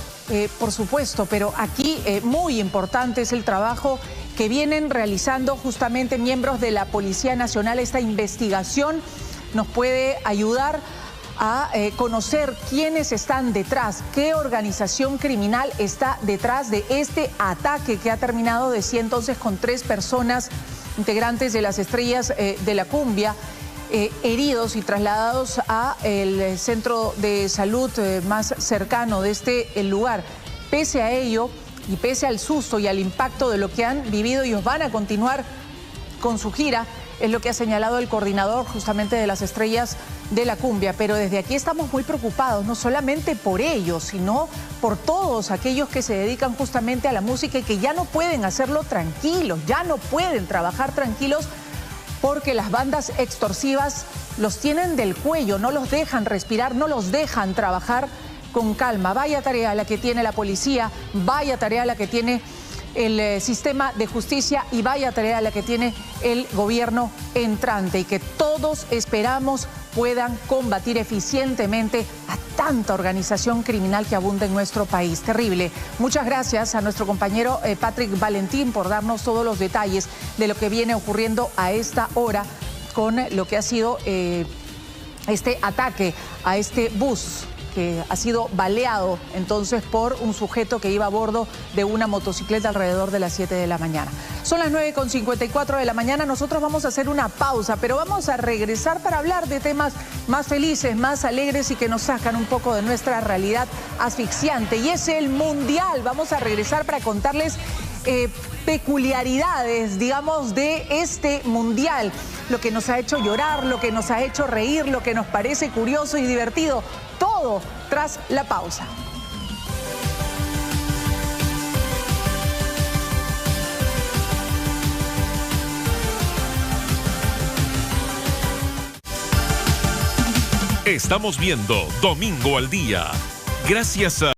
por supuesto, pero aquí muy importante es el trabajo que vienen realizando justamente miembros de la Policía Nacional. Esta investigación nos puede ayudar a conocer quiénes están detrás, qué organización criminal está detrás de este ataque que ha terminado, decía entonces, con 3 personas integrantes de Las Estrellas de la Cumbia heridos y trasladados a el centro de salud más cercano de este lugar. Pese a ello y pese al susto y al impacto de lo que han vivido, ellos van a continuar con su gira, es lo que ha señalado el coordinador justamente de Las Estrellas de la Cumbia. Pero desde aquí estamos muy preocupados, no solamente por ellos, sino por todos aquellos que se dedican justamente a la música y que ya no pueden hacerlo tranquilos, ya no pueden trabajar tranquilos, porque las bandas extorsivas los tienen del cuello, no los dejan respirar, no los dejan trabajar con calma. Vaya tarea la que tiene la policía, vaya tarea la que tiene el sistema de justicia, y vaya tarea la que tiene el gobierno entrante, y que todos esperamos puedan combatir eficientemente a tanta organización criminal que abunda en nuestro país. Terrible. Muchas gracias a nuestro compañero Patrick Valentín por darnos todos los detalles de lo que viene ocurriendo a esta hora con lo que ha sido este ataque a este bus, que ha sido baleado entonces por un sujeto que iba a bordo de una motocicleta alrededor de las 7 de la mañana. Son las 9:54 de la mañana, nosotros vamos a hacer una pausa, pero vamos a regresar para hablar de temas más felices, más alegres y que nos sacan un poco de nuestra realidad asfixiante, y es el Mundial. Vamos a regresar para contarles peculiaridades, digamos, de este mundial. Lo que nos ha hecho llorar, lo que nos ha hecho reír, lo que nos parece curioso y divertido. Todo tras la pausa.
Estamos viendo Domingo al Día. Gracias a